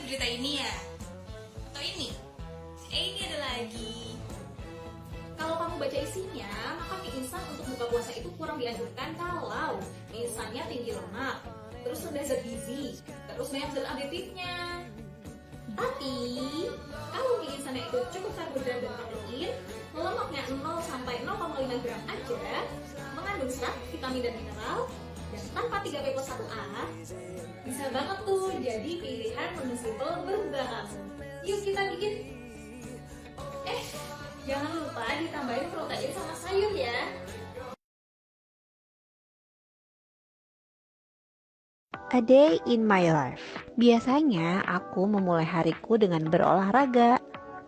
berita ini ya? Atau ini? Ini ada lagi. Kalau kamu baca isinya, maka mie instan untuk buka puasa itu kurang dianjurkan kalau mie instannya tinggi lemak, terus rendah zat gizi, terus banyak zat aditifnya. Tapi kalau mie instannya itu cukup karbohidrat dan protein, lemaknya 0 sampai 0,5 gram aja, mengandung serat, vitamin dan mineral, dan tanpa 3 plus 1A, bisa banget tuh jadi pilihan menu simple berbuka kamu. Yuk kita bikin. Jangan lupa ditambahin protein sama sayur ya. A day in my life. Biasanya aku memulai hariku dengan berolahraga.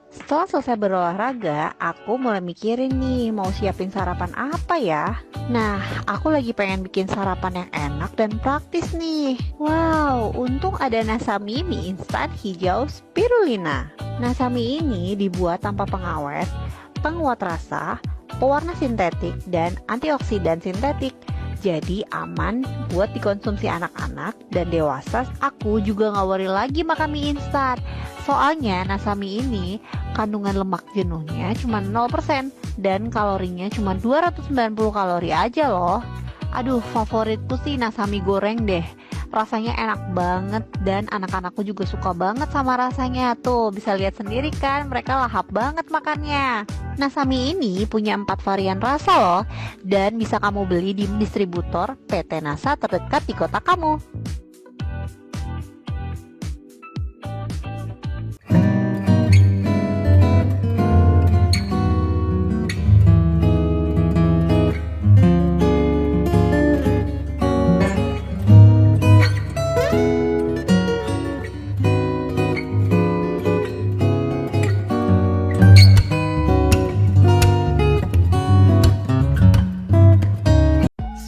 Setelah selesai berolahraga, aku mulai mikirin nih mau siapin sarapan apa ya. Nah, aku lagi pengen bikin sarapan yang enak dan praktis nih. Wow, untung ada Nasami mie instan hijau spirulina. Nasami ini dibuat tanpa pengawet, penguat rasa, pewarna sintetik, dan antioksidan sintetik. Jadi aman buat dikonsumsi anak-anak dan dewasa. Aku juga gak worry lagi makan mie instan. Soalnya Nasami ini kandungan lemak jenuhnya cuma 0% dan kalorinya cuma 290 kalori aja loh. Aduh, favoritku sih Nasami goreng deh. Rasanya enak banget dan anak-anakku juga suka banget sama rasanya. Tuh, bisa lihat sendiri kan, mereka lahap banget makannya. Nasami ini punya 4 varian rasa loh, dan bisa kamu beli di distributor PT Nasa terdekat di kota kamu.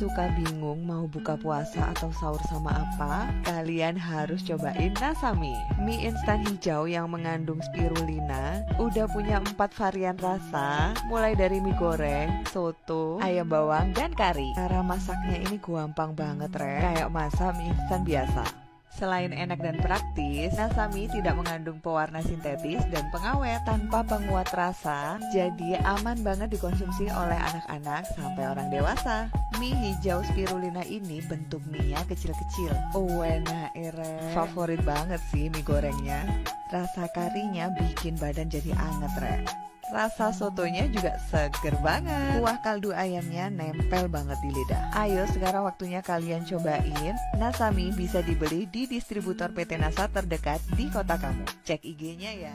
Suka bingung mau buka puasa atau sahur sama apa? Kalian harus cobain Nasami, mie instan hijau yang mengandung spirulina. Udah punya 4 varian rasa, mulai dari mie goreng, soto, ayam bawang, dan kari. Cara masaknya ini gampang banget, kayak masak mie instan biasa. Selain enak dan praktis, Nasami tidak mengandung pewarna sintetis dan pengawet tanpa penguat rasa, jadi aman banget dikonsumsi oleh anak-anak sampai orang dewasa. Mie hijau spirulina ini bentuk mie-nya kecil-kecil. Enak, favorit banget sih mie gorengnya. Rasa karinya bikin badan jadi anget, Rasa sotonya juga seger banget. Kuah kaldu ayamnya nempel banget di lidah. Ayo sekarang waktunya kalian cobain. Nasami bisa dibeli di distributor PT Nasa terdekat di kota kamu. Cek IG-nya ya.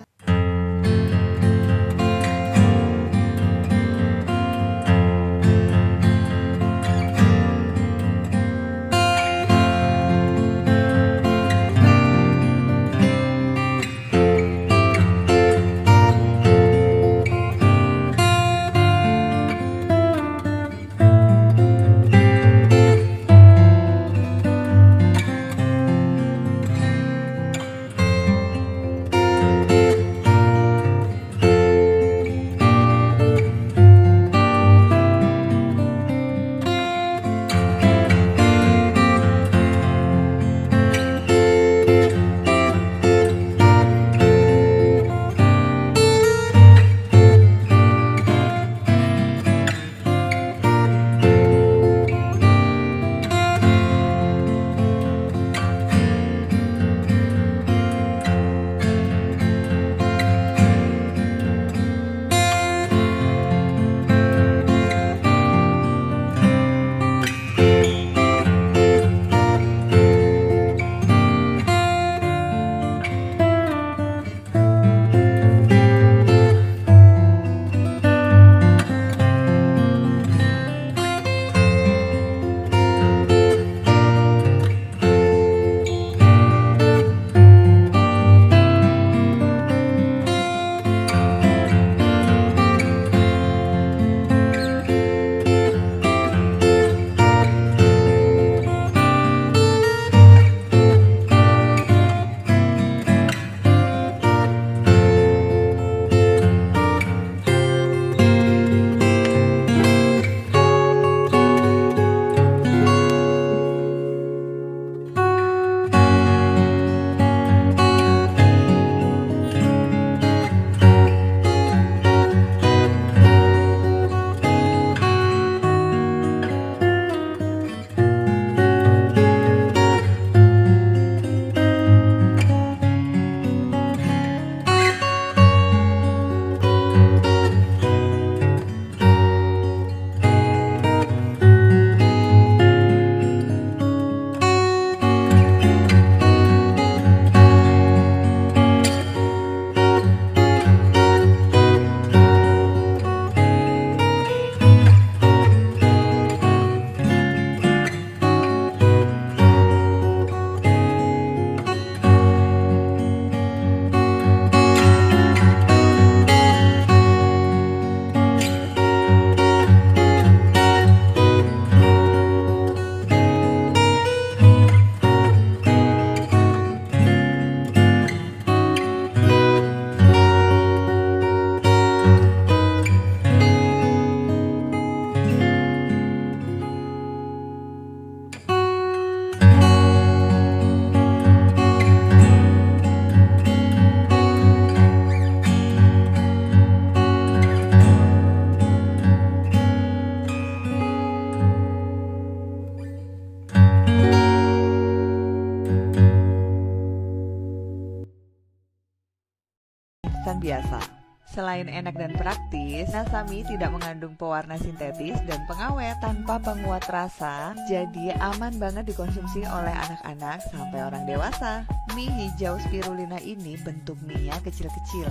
instan biasa. Selain enak dan praktis, Nasami tidak mengandung pewarna sintetis dan pengawet tanpa penguat rasa, jadi aman banget dikonsumsi oleh anak-anak sampai orang dewasa. Mie hijau spirulina ini bentuk mie-nya kecil-kecil.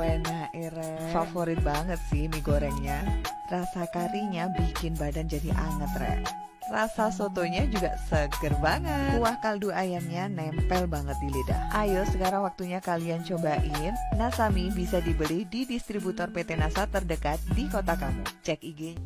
Enak, favorit banget sih mie gorengnya. Rasa karinya bikin badan jadi anget, Rasa sotonya juga seger banget. Kuah kaldu ayamnya nempel banget di lidah. Ayo sekarang waktunya kalian cobain. Nasami bisa dibeli di distributor PT Nasa terdekat di kota kamu. Cek IG-nya.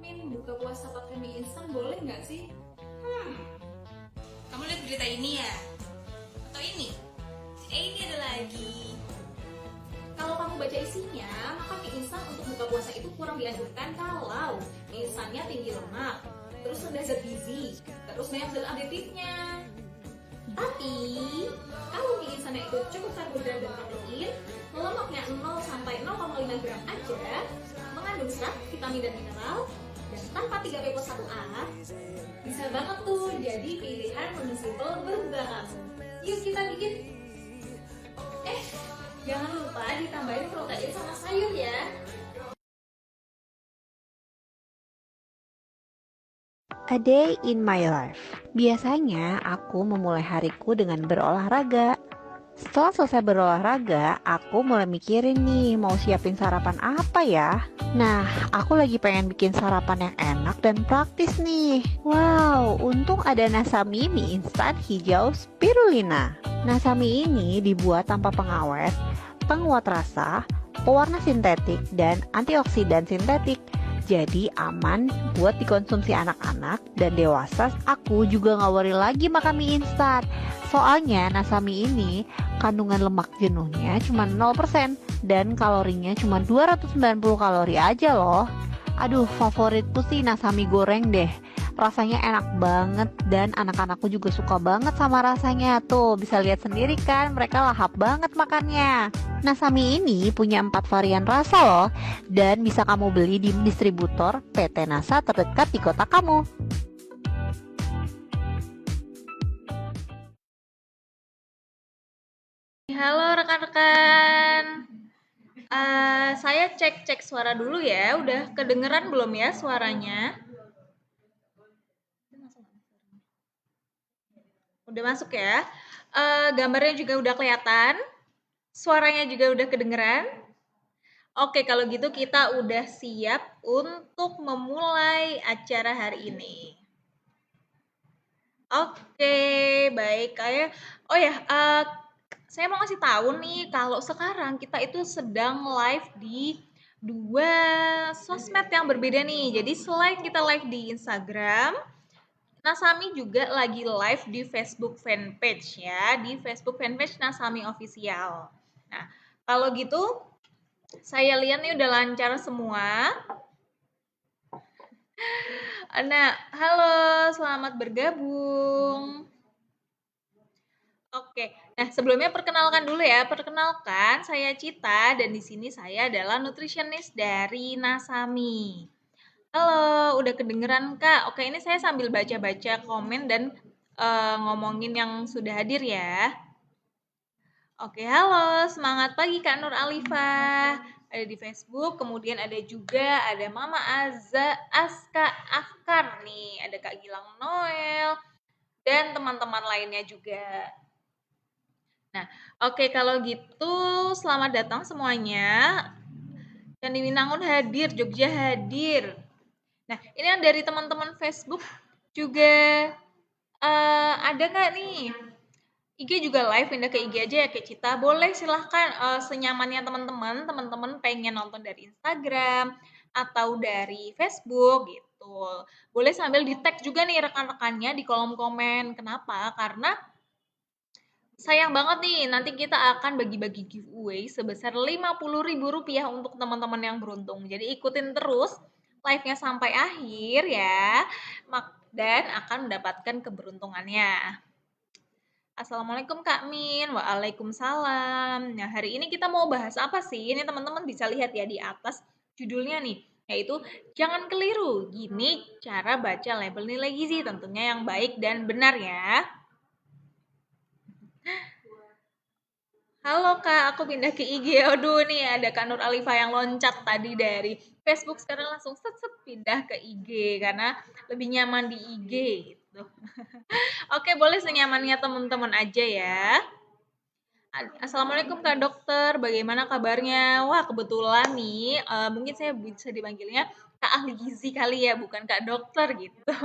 Min, buka puasa pakai mie instan boleh nggak sih? Kamu lihat berita ini ya? Atau ini? Ini ada lagi. Kalau kamu baca isinya, maka mie instan untuk buka puasa itu kurang dianjurkan kalau mie instannya tinggi lemak, terus rendah zat gizi, terus banyak zat aditifnya. Tapi, kalau mie instannya itu cukup karbohidrat dan protein, lemaknya 0 sampai 0,5 gram aja, mengandung serat, vitamin dan mineral, dan tanpa 3PP1A, bisa banget tuh jadi pilihan menu simple berbuka kamu. Yuk kita bikin. Jangan lupa ditambahin protein sama sayur ya. A day in my life. Biasanya aku memulai hariku dengan berolahraga. Setelah selesai berolahraga, aku mulai mikirin nih mau siapin sarapan apa ya. Nah, aku lagi pengen bikin sarapan yang enak dan praktis nih. Wow, untung ada Nasami mie instan hijau spirulina. Nasami ini dibuat tanpa pengawet, penguat rasa, pewarna sintetik, dan antioksidan sintetik. Jadi aman buat dikonsumsi anak-anak dan dewasa. Aku juga gak worry lagi makan mie instan. Soalnya Nasami ini kandungan lemak jenuhnya cuma 0% dan kalorinya cuma 290 kalori aja loh. Aduh, favoritku sih Nasami goreng deh. Rasanya enak banget dan anak-anakku juga suka banget sama rasanya. Tuh, bisa lihat sendiri kan, mereka lahap banget makannya. Nasami ini punya 4 varian rasa loh dan bisa kamu beli di distributor PT Nasa terdekat di kota kamu. Halo rekan-rekan. Saya cek suara dulu ya. Udah kedengeran belum ya suaranya? Udah masuk ya. Gambarnya juga udah kelihatan. Suaranya juga udah kedengeran. Oke, kalau gitu kita udah siap untuk memulai acara hari ini. Oke, baik. Saya mau kasih tahu nih kalau sekarang kita itu sedang live di 2 sosmed yang berbeda nih. Jadi selain kita live di Instagram, Nasami juga lagi live di Facebook fanpage ya, di Facebook fanpage Nasami Official. Nah, kalau gitu saya lihat nih udah lancar semua. Nah, halo, selamat bergabung. Oke, nah sebelumnya perkenalkan dulu ya. Perkenalkan, saya Cita dan di sini saya adalah nutritionist dari Nasami. Halo, udah kedengeran Kak? Oke, ini saya sambil baca-baca komen dan ngomongin yang sudah hadir ya. Oke, halo, semangat pagi Kak Nur Alifah. Ada di Facebook, kemudian ada juga Mama Aska Afkar nih, ada Kak Gilang Noel dan teman-teman lainnya juga. Nah, oke kalau gitu selamat datang semuanya. Candi Winangun hadir, Jogja hadir. Nah, ini yang dari teman-teman Facebook juga ada nggak nih? IG juga live, pindah ke IG aja ya kayak Cita. Boleh silahkan senyamannya teman-teman pengen nonton dari Instagram atau dari Facebook gitu. Boleh sambil di tag juga nih rekan-rekannya di kolom komen. Kenapa? Karena sayang banget nih, nanti kita akan bagi-bagi giveaway sebesar Rp50.000 untuk teman-teman yang beruntung. Jadi ikutin terus live-nya sampai akhir ya, dan akan mendapatkan keberuntungannya. Assalamualaikum Kak Min, waalaikumsalam. Nah hari ini kita mau bahas apa sih? Ini teman-teman bisa lihat ya di atas judulnya nih, yaitu jangan keliru, gini cara baca label nilai gizi, tentunya yang baik dan benar ya. Halo Kak, aku pindah ke IG. Aduh nih ada Kak Nur Alifa yang loncat tadi dari Facebook, sekarang langsung set pindah ke IG karena lebih nyaman di IG gitu. Oke, boleh senyamannya teman-teman aja ya. Assalamualaikum Kak Dokter, bagaimana kabarnya? Wah kebetulan nih, mungkin saya bisa dipanggilnya Kak Ahli Gizi kali ya, bukan Kak Dokter gitu.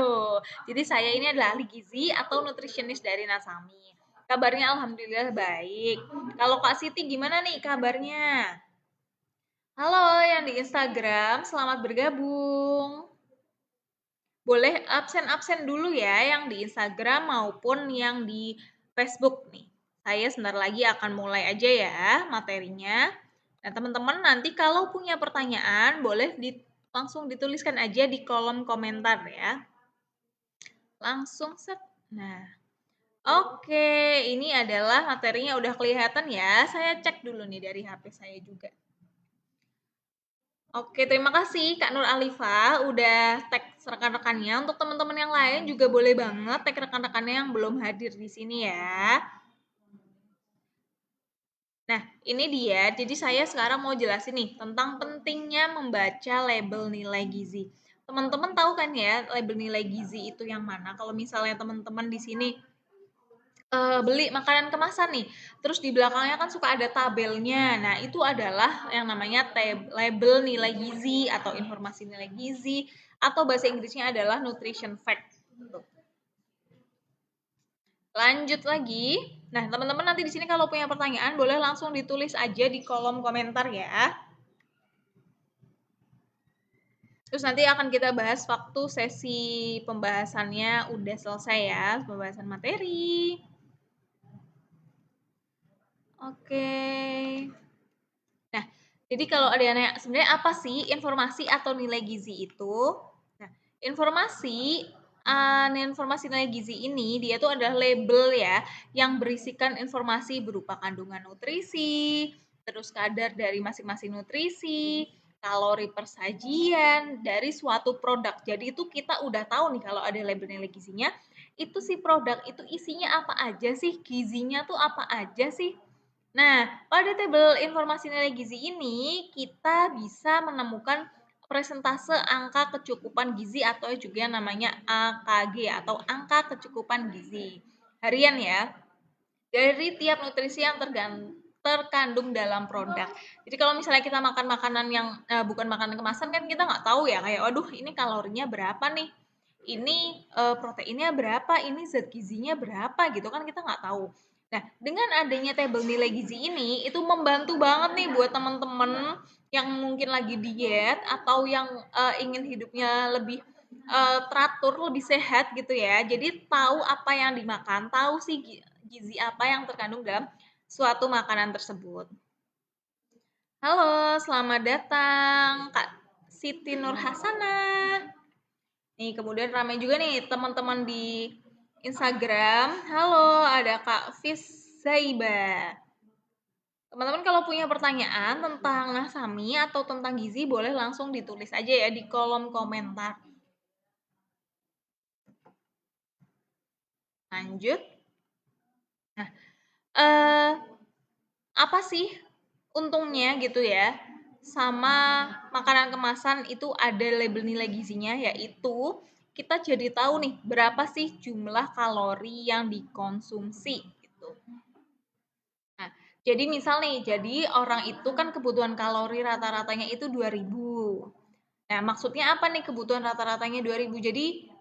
Jadi saya ini adalah ahli gizi atau nutritionist dari Nasami. Kabarnya alhamdulillah baik. Kalau Kak Siti gimana nih kabarnya? Halo yang di Instagram, selamat bergabung. Boleh absen-absen dulu ya yang di Instagram maupun yang di Facebook nih. Saya sebentar lagi akan mulai aja ya materinya. Nah, teman-teman nanti kalau punya pertanyaan boleh langsung dituliskan aja di kolom komentar ya. Langsung set. Nah, oke, ini adalah materinya udah kelihatan ya. Saya cek dulu nih dari HP saya juga. Oke, terima kasih Kak Nur Alifa udah tag rekan-rekannya. Untuk teman-teman yang lain juga boleh banget tag rekan-rekannya yang belum hadir di sini ya. Nah, ini dia. Jadi saya sekarang mau jelasin nih tentang pentingnya membaca label nilai gizi. Teman-teman tahu kan ya label nilai gizi itu yang mana? Kalau misalnya teman-teman di sini beli makanan kemasan nih, terus di belakangnya kan suka ada tabelnya. Nah, itu adalah yang namanya label nilai gizi atau informasi nilai gizi atau bahasa Inggrisnya adalah nutrition fact. Lanjut lagi. Nah, teman-teman nanti di sini kalau punya pertanyaan boleh langsung ditulis aja di kolom komentar ya. Terus nanti akan kita bahas waktu sesi pembahasannya udah selesai ya, pembahasan materi. Oke. Nah, jadi kalau ada yang nanya, sebenarnya apa sih informasi atau nilai gizi itu? Nah, informasi nilai gizi ini dia tuh adalah label ya yang berisikan informasi berupa kandungan nutrisi, terus kadar dari masing-masing nutrisi, kalori per sajian dari suatu produk. Jadi itu kita udah tahu nih kalau ada label nilai gizinya, itu si produk itu isinya apa aja sih, gizinya tuh apa aja sih. Nah, pada tabel informasi nilai gizi ini kita bisa menemukan persentase angka kecukupan gizi atau juga namanya AKG atau angka kecukupan gizi harian ya dari tiap nutrisi yang terkandung dalam produk. Jadi kalau misalnya kita makan makanan yang bukan makanan kemasan kan kita nggak tahu ya kayak waduh ini kalorinya berapa nih, ini proteinnya berapa, ini zat gizinya berapa gitu kan kita nggak tahu. Nah, dengan adanya tabel nilai gizi ini, itu membantu banget nih buat teman-teman yang mungkin lagi diet atau yang ingin hidupnya lebih teratur, lebih sehat gitu ya. Jadi tahu apa yang dimakan, tahu sih gizi apa yang terkandung dalam suatu makanan tersebut. Halo, selamat datang Kak Siti Nur Hasanah. Nih, kemudian ramai juga nih teman-teman di Instagram. Halo, ada Kak Fis Zaiba. Teman-teman kalau punya pertanyaan tentang Nasami atau tentang gizi boleh langsung ditulis aja ya di kolom komentar. Lanjut. Nah, apa sih untungnya gitu ya sama makanan kemasan itu ada label nilai gizinya, yaitu kita jadi tahu nih berapa sih jumlah kalori yang dikonsumsi gitu. Nah, Jadi misal nih, jadi orang itu kan kebutuhan kalori rata-ratanya itu 2000. Nah, maksudnya apa nih kebutuhan rata-ratanya 2000? Jadi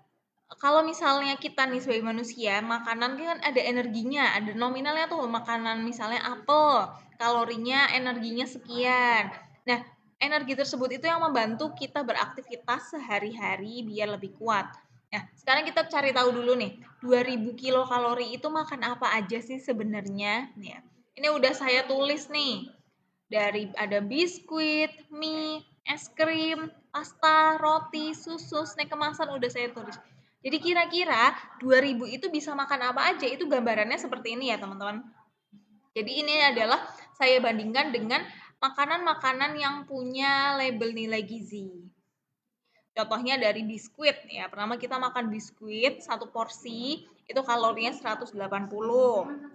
kalau misalnya kita nih sebagai manusia, makanan kan ada energinya, ada nominalnya tuh makanan misalnya apel, kalorinya, energinya sekian. Nah, energi tersebut itu yang membantu kita beraktivitas sehari-hari biar lebih kuat. Nah, sekarang kita cari tahu dulu nih, 2000 kilokalori itu makan apa aja sih sebenarnya? Nih ya. Ini udah saya tulis nih. Dari ada biskuit, mie, es krim, pasta, roti, susu, snack kemasan udah saya tulis. Jadi kira-kira 2000 itu bisa makan apa aja? Itu gambarannya seperti ini ya, teman-teman. Jadi ini adalah saya bandingkan dengan makanan-makanan yang punya label nilai gizi. Contohnya dari biskuit ya. Pertama kita makan biskuit satu porsi itu kalorinya 180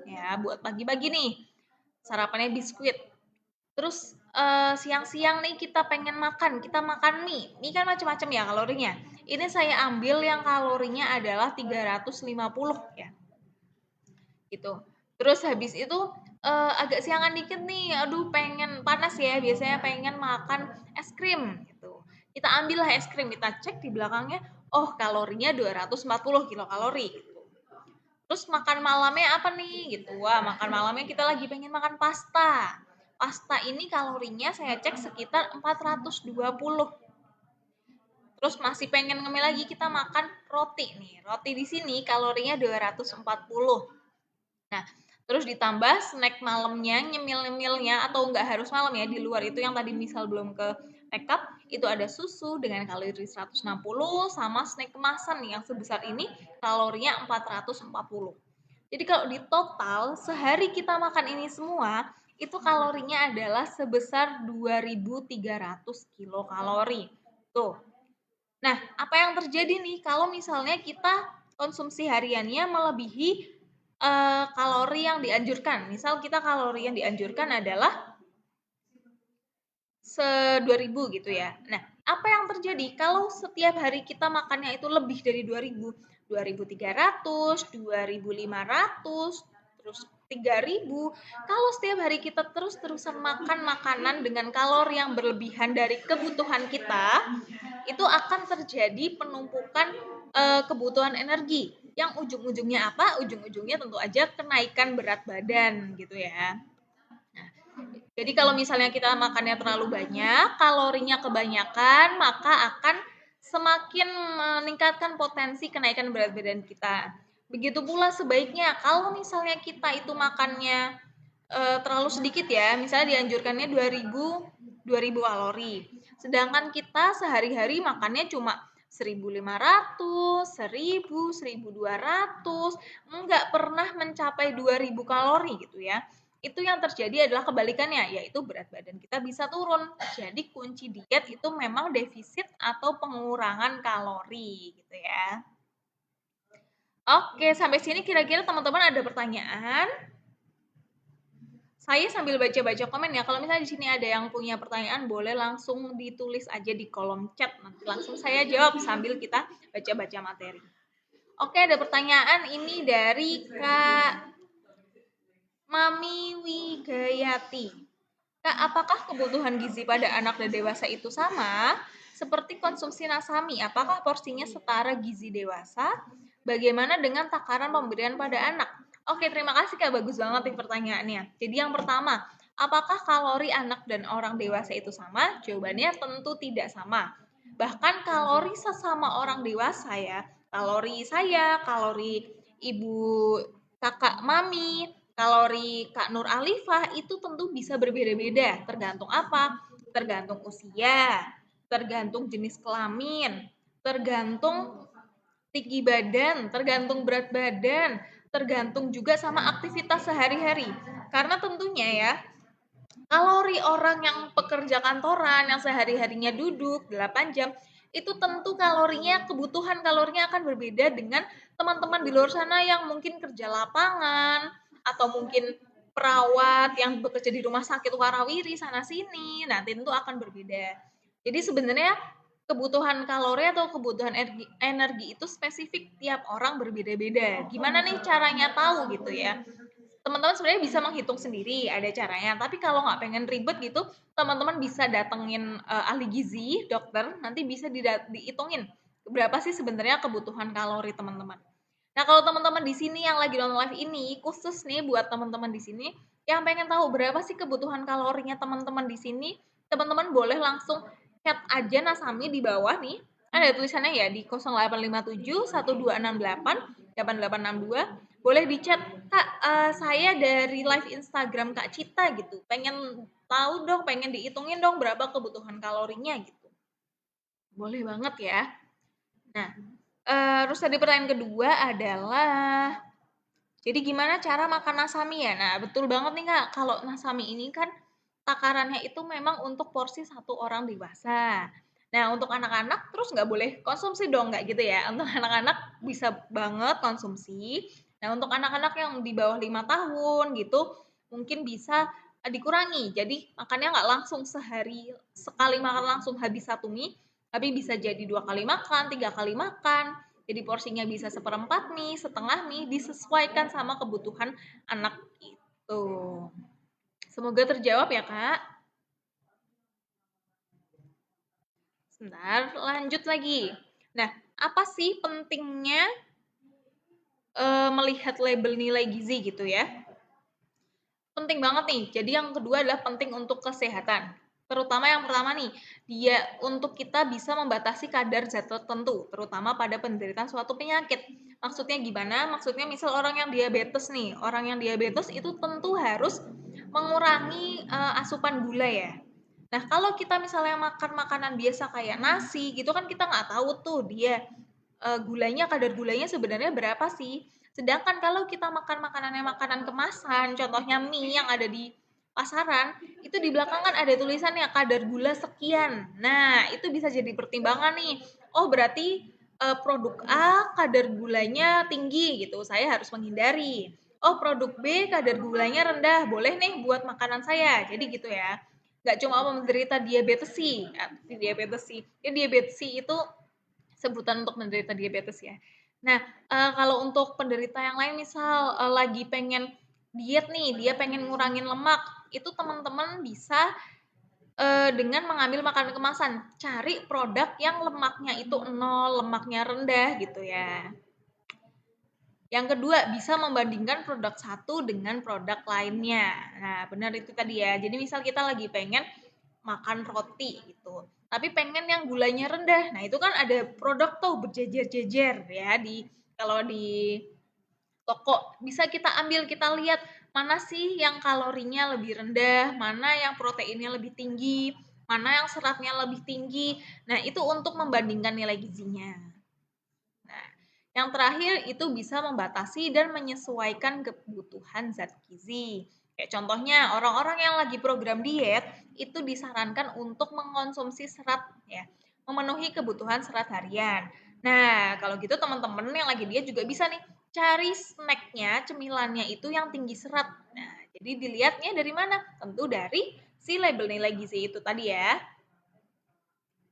ya buat pagi-pagi nih. Sarapannya biskuit. Terus siang-siang nih kita pengen makan, kita makan mie. Mie kan macam-macam ya kalorinya. Ini saya ambil yang kalorinya adalah 350 ya. Gitu. Terus habis itu agak siangan dikit nih, aduh pengen panas ya, biasanya pengen makan es krim gitu. Kita ambillah es krim, kita cek di belakangnya, oh kalorinya 240 kilokalori gitu. Terus makan malamnya apa nih gitu. Wah, makan malamnya kita lagi pengen makan pasta. Pasta ini kalorinya saya cek sekitar 420. Terus masih pengen ngemil lagi kita makan roti nih. Roti di sini kalorinya 240. Nah, terus ditambah snack malamnya, nyemil-nyemilnya atau enggak harus malam ya, di luar itu yang tadi misal belum ke makeup, itu ada susu dengan kalori 160 sama snack kemasan nih yang sebesar ini kalorinya 440. Jadi kalau di total sehari kita makan ini semua, itu kalorinya adalah sebesar 2300 kilokalori. Tuh. Nah, apa yang terjadi nih kalau misalnya kita konsumsi hariannya melebihi kalori yang dianjurkan. Misal kita kalori yang dianjurkan adalah 2000 gitu ya. Nah, apa yang terjadi kalau setiap hari kita makannya itu lebih dari 2000, 2300, 2500, terus 3000. Kalau setiap hari kita terus-terusan makan makanan dengan kalori yang berlebihan dari kebutuhan kita, itu akan terjadi penumpukan kebutuhan energi. Yang ujung-ujungnya apa? Ujung-ujungnya tentu aja kenaikan berat badan gitu ya. Nah, jadi kalau misalnya kita makannya terlalu banyak, kalorinya kebanyakan, maka akan semakin meningkatkan potensi kenaikan berat badan kita. Begitu pula sebaiknya kalau misalnya kita itu makannya terlalu sedikit ya, misalnya dianjurkannya 2000 kalori. Sedangkan kita sehari-hari makannya cuma 1500, 1000, 1200, enggak pernah mencapai 2000 kalori gitu ya. Itu yang terjadi adalah kebalikannya, yaitu berat badan kita bisa turun. Jadi kunci diet itu memang defisit atau pengurangan kalori gitu ya. Oke, sampai sini kira-kira teman-teman ada pertanyaan? Saya sambil baca-baca komen ya. Kalau misalnya di sini ada yang punya pertanyaan, boleh langsung ditulis aja di kolom chat. Nanti langsung saya jawab sambil kita baca-baca materi. Oke, ada pertanyaan ini dari Kak Mami Wigayati. Kak, apakah kebutuhan gizi pada anak dan dewasa itu sama? Seperti konsumsi nasami, apakah porsinya setara gizi dewasa? Bagaimana dengan takaran pemberian pada anak? Oke, terima kasih Kak, bagus banget nih pertanyaannya. Jadi yang pertama, apakah kalori anak dan orang dewasa itu sama? Jawabannya tentu tidak sama. Bahkan kalori sesama orang dewasa ya, kalori saya, kalori ibu kakak mami, kalori Kak Nur Alifah itu tentu bisa berbeda-beda. Tergantung apa? Tergantung usia, tergantung jenis kelamin, tergantung tinggi badan, tergantung berat badan, tergantung juga sama aktivitas sehari-hari. Karena tentunya ya, kalori orang yang pekerja kantoran, yang sehari-harinya duduk 8 jam, itu tentu kalorinya, kebutuhan kalorinya akan berbeda dengan teman-teman di luar sana yang mungkin kerja lapangan, atau mungkin perawat yang bekerja di rumah sakit warawiri sana-sini, nah tentu akan berbeda. Jadi sebenarnya kebutuhan kalori atau kebutuhan energi itu spesifik tiap orang berbeda-beda. Gimana nih caranya tahu gitu ya? Teman-teman sebenarnya bisa menghitung sendiri, ada caranya. Tapi kalau nggak pengen ribet gitu, teman-teman bisa datengin ahli gizi, dokter, nanti bisa dihitungin berapa sih sebenarnya kebutuhan kalori teman-teman. Nah, kalau teman-teman di sini yang lagi nonton live ini, khusus nih buat teman-teman di sini yang pengen tahu berapa sih kebutuhan kalorinya teman-teman di sini, teman-teman boleh langsung chat aja Nasami di bawah nih. Ada tulisannya ya di 0857 1268 8862. Boleh di chat, Kak, saya dari live Instagram Kak Cita gitu. Pengen tahu dong, pengen dihitungin dong berapa kebutuhan kalorinya gitu. Boleh banget ya. Nah, terus tadi pertanyaan kedua adalah, jadi gimana cara makan nasami ya? Nah, betul banget nih Kak, kalau nasami ini kan takarannya itu memang untuk porsi satu orang dewasa. Nah, untuk anak-anak terus nggak boleh konsumsi dong, nggak gitu ya. Untuk anak-anak bisa banget konsumsi. Nah, untuk anak-anak yang di bawah 5 tahun gitu, mungkin bisa dikurangi. Jadi, makannya nggak langsung sekali makan langsung habis satu mie, tapi bisa jadi 2 kali makan, 3 kali makan. Jadi porsinya bisa seperempat mie, setengah mie, disesuaikan sama kebutuhan anak itu. Semoga terjawab ya, Kak. Sebentar, lanjut lagi. Nah, apa sih pentingnya melihat label nilai gizi gitu ya? Penting banget nih. Jadi yang kedua adalah penting untuk kesehatan. Terutama yang pertama nih, dia untuk kita bisa membatasi kadar zat tertentu, terutama pada penderita suatu penyakit. Maksudnya gimana? Maksudnya misal orang yang diabetes nih, orang yang diabetes itu tentu harus mengurangi asupan gula ya. Nah, kalau kita misalnya makan makanan biasa kayak nasi gitu kan kita nggak tahu tuh dia kadar gulanya sebenarnya berapa sih. Sedangkan kalau kita makan makanan kemasan, contohnya mie yang ada di pasaran, itu di belakang kan ada tulisannya kadar gula sekian. Nah, itu bisa jadi pertimbangan nih. Oh, berarti produk A kadar gulanya tinggi gitu, saya harus menghindari. Oh, produk B kadar gulanya rendah, boleh nih buat makanan saya. Jadi gitu ya. Nggak cuma menderita diabetes sih, diabetes sih itu sebutan untuk menderita diabetes ya. Nah, kalau untuk penderita yang lain misal lagi pengen diet nih, dia pengen ngurangin lemak, itu teman-teman bisa dengan mengambil makanan kemasan. Cari produk yang lemaknya itu 0, lemaknya rendah gitu ya. Yang kedua, bisa membandingkan produk satu dengan produk lainnya. Nah, benar itu tadi ya. Jadi misal kita lagi pengen makan roti gitu, tapi pengen yang gulanya rendah. Nah, itu kan ada produk tuh berjejer-jejer ya kalau di toko. Bisa kita ambil, kita lihat mana sih yang kalorinya lebih rendah, mana yang proteinnya lebih tinggi, mana yang seratnya lebih tinggi. Nah, itu untuk membandingkan nilai gizinya. Nah, yang terakhir itu bisa membatasi dan menyesuaikan kebutuhan zat gizi. Kayak contohnya orang-orang yang lagi program diet itu disarankan untuk mengkonsumsi serat ya, memenuhi kebutuhan serat harian. Nah, kalau gitu teman-teman yang lagi diet juga bisa nih cari snacknya, cemilannya itu yang tinggi serat. Nah, jadi dilihatnya dari mana? Tentu dari si label nilai gizi itu tadi ya.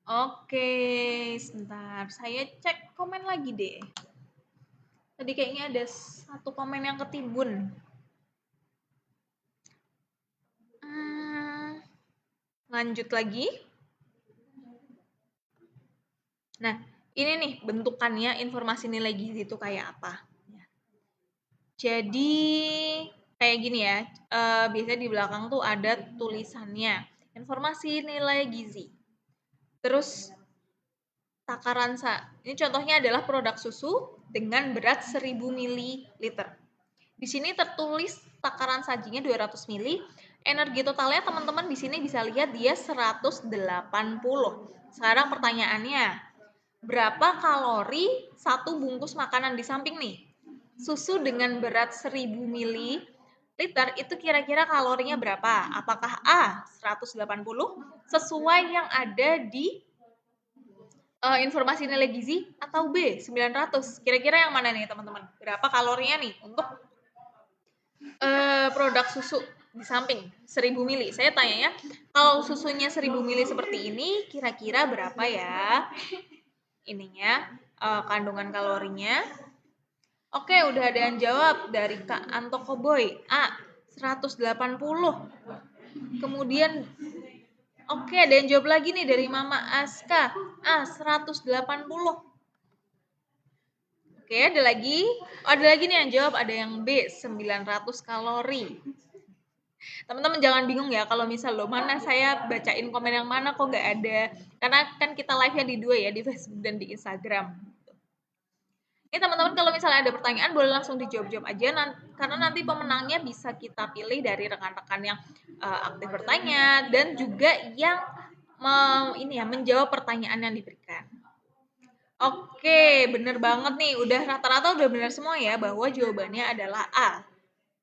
Oke, sebentar. Saya cek komen lagi deh. Tadi kayaknya ada satu komen yang ketimbun. Lanjut lagi. Nah, ini nih bentukannya informasi nilai gizi itu kayak apa. Jadi, kayak gini ya. Biasanya di belakang tuh ada tulisannya. Informasi nilai gizi. Terus takaran ini contohnya adalah produk susu dengan berat 1000 ml. Di sini tertulis takaran sajinya 200 ml. Energi totalnya teman-teman di sini bisa lihat dia 180. Sekarang pertanyaannya, berapa kalori satu bungkus makanan di samping nih? Susu dengan berat 1000 ml itu kira-kira kalorinya berapa? Apakah A 180 sesuai yang ada di informasi nilai gizi atau B 900? Kira-kira yang mana nih teman-teman? Berapa kalorinya nih untuk produk susu di samping 1000 ml? Saya tanya ya, kalau susunya 1000 ml seperti ini, kira-kira berapa ya ininya kandungan kalorinya? Oke, udah ada yang jawab dari Kak Anto Koboy. A, 180. Kemudian, oke, ada yang jawab lagi nih dari Mama Aska. A, 180. Oke, ada lagi. Oh, ada lagi nih yang jawab, ada yang B, 900 kalori. Teman-teman jangan bingung ya kalau misal lo mana saya bacain komen yang mana kok nggak ada. Karena kan kita live-nya di dua ya, di Facebook dan di Instagram. Ini teman-teman kalau misalnya ada pertanyaan boleh langsung dijawab-jawab aja karena nanti pemenangnya bisa kita pilih dari rekan-rekan yang aktif bertanya dan juga yang menjawab pertanyaan yang diberikan. Oke, bener banget nih. Udah rata-rata udah bener semua ya bahwa jawabannya adalah A.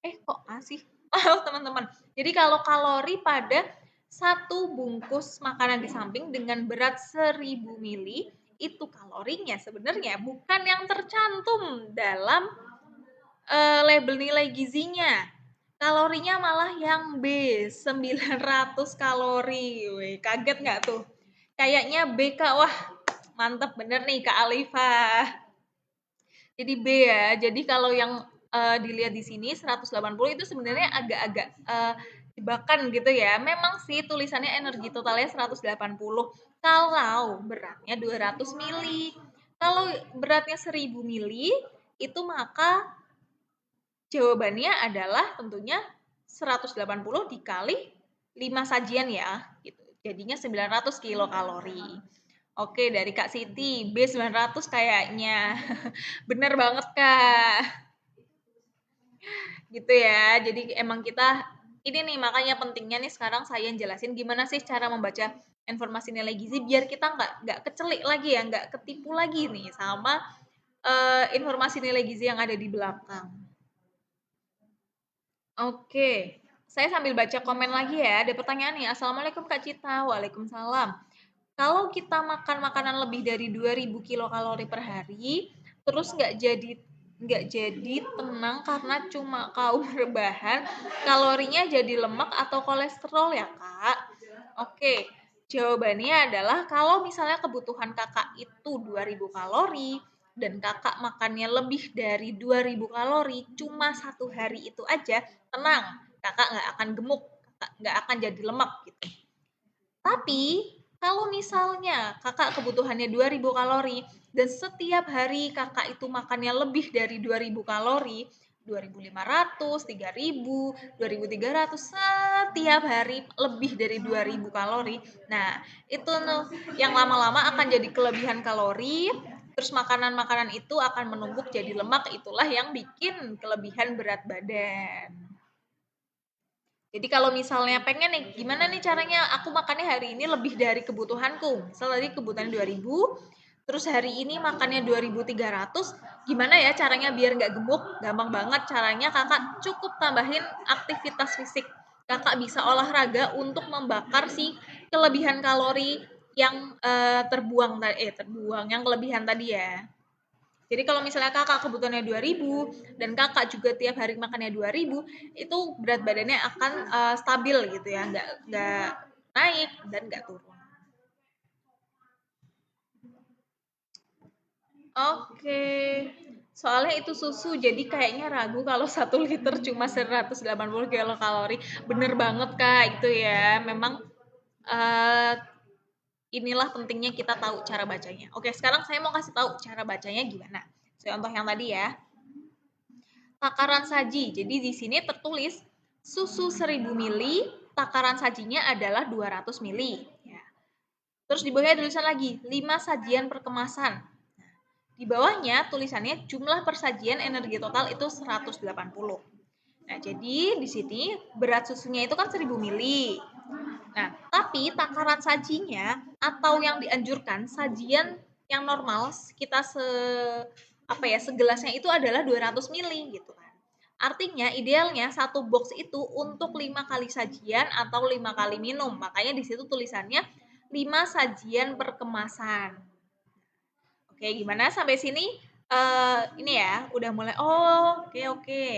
Kok A sih? Oh, teman-teman. Jadi kalau kalori pada satu bungkus makanan di samping dengan berat 1000 mili itu kalorinya sebenarnya bukan yang tercantum dalam label nilai gizinya. Kalorinya malah yang B, 900 kalori. Wih, kaget nggak tuh? Kayaknya B, Kak. Wah, mantep bener nih Kak Alifah. Jadi B ya. Jadi kalau yang dilihat di sini 180 itu sebenarnya agak-agak jebakan gitu ya. Memang sih tulisannya energi totalnya 180 kalau beratnya 200 mili. Kalau beratnya 1000 mili itu maka jawabannya adalah tentunya 180 dikali 5 sajian ya gitu. Jadinya 900 kilokalori. Oke, dari Kak Siti, B 900 kayaknya. Bener banget, Kak. Gitu ya. Jadi emang kita ini nih makanya pentingnya nih sekarang saya jelasin gimana sih cara membaca informasi nilai gizi biar kita nggak kecelik lagi ya, nggak ketipu lagi nih sama informasi nilai gizi yang ada di belakang. Oke, saya sambil baca komen lagi ya. Ada pertanyaan nih. Assalamualaikum Kak Cita. Waalaikumsalam. Kalau kita makan makanan lebih dari 2000 kilokalori per hari, terus nggak jadi tenang karena cuma kaum rebahan, kalorinya jadi lemak atau kolesterol ya Kak? Oke, jawabannya adalah kalau misalnya kebutuhan kakak itu 2000 kalori, dan kakak makannya lebih dari 2000 kalori cuma satu hari itu aja, tenang, kakak nggak akan gemuk, kakak nggak akan jadi lemak gitu. Tapi kalau misalnya kakak kebutuhannya 2000 kalori dan setiap hari kakak itu makannya lebih dari 2000 kalori, 2500, 3000, 2300 setiap hari lebih dari 2000 kalori. Nah, itu yang lama-lama akan jadi kelebihan kalori, terus makanan-makanan itu akan menumpuk jadi lemak, itulah yang bikin kelebihan berat badan. Jadi kalau misalnya pengen nih, gimana nih caranya aku makannya hari ini lebih dari kebutuhanku. Misal tadi kebutuhan 2000, terus hari ini makannya 2300, gimana ya caranya biar nggak gemuk? Gampang banget caranya, kakak cukup tambahin aktivitas fisik. Kakak bisa olahraga untuk membakar si kelebihan kalori yang terbuang, yang kelebihan tadi ya. Jadi kalau misalnya kakak kebutuhannya 2000 dan kakak juga tiap hari makannya 2000, itu berat badannya akan stabil gitu ya, nggak naik dan nggak turun. Oke, soalnya itu susu, jadi kayaknya ragu kalau 1 liter cuma 180 kilokalori. Bener banget Kak, itu ya. Memang inilah pentingnya kita tahu cara bacanya. Oke, sekarang saya mau kasih tahu cara bacanya gimana. Contoh yang tadi ya. Takaran saji. Jadi di sini tertulis susu 1000 mili, takaran sajinya adalah 200 mili. Ya. Terus di bawahnya tulisan lagi 5 sajian per kemasan. Di bawahnya tulisannya jumlah persajian energi total itu 180. Nah, jadi di sini berat susunya itu kan 1000 mili. Nah, tapi takaran sajinya atau yang dianjurkan sajian yang normal kita segelasnya itu adalah 200 mili gitu kan. Artinya idealnya satu box itu untuk 5 kali sajian atau 5 kali minum. Makanya di situ tulisannya 5 sajian per kemasan. Oke, gimana sampai sini? Ini ya, udah mulai. Oh, oke.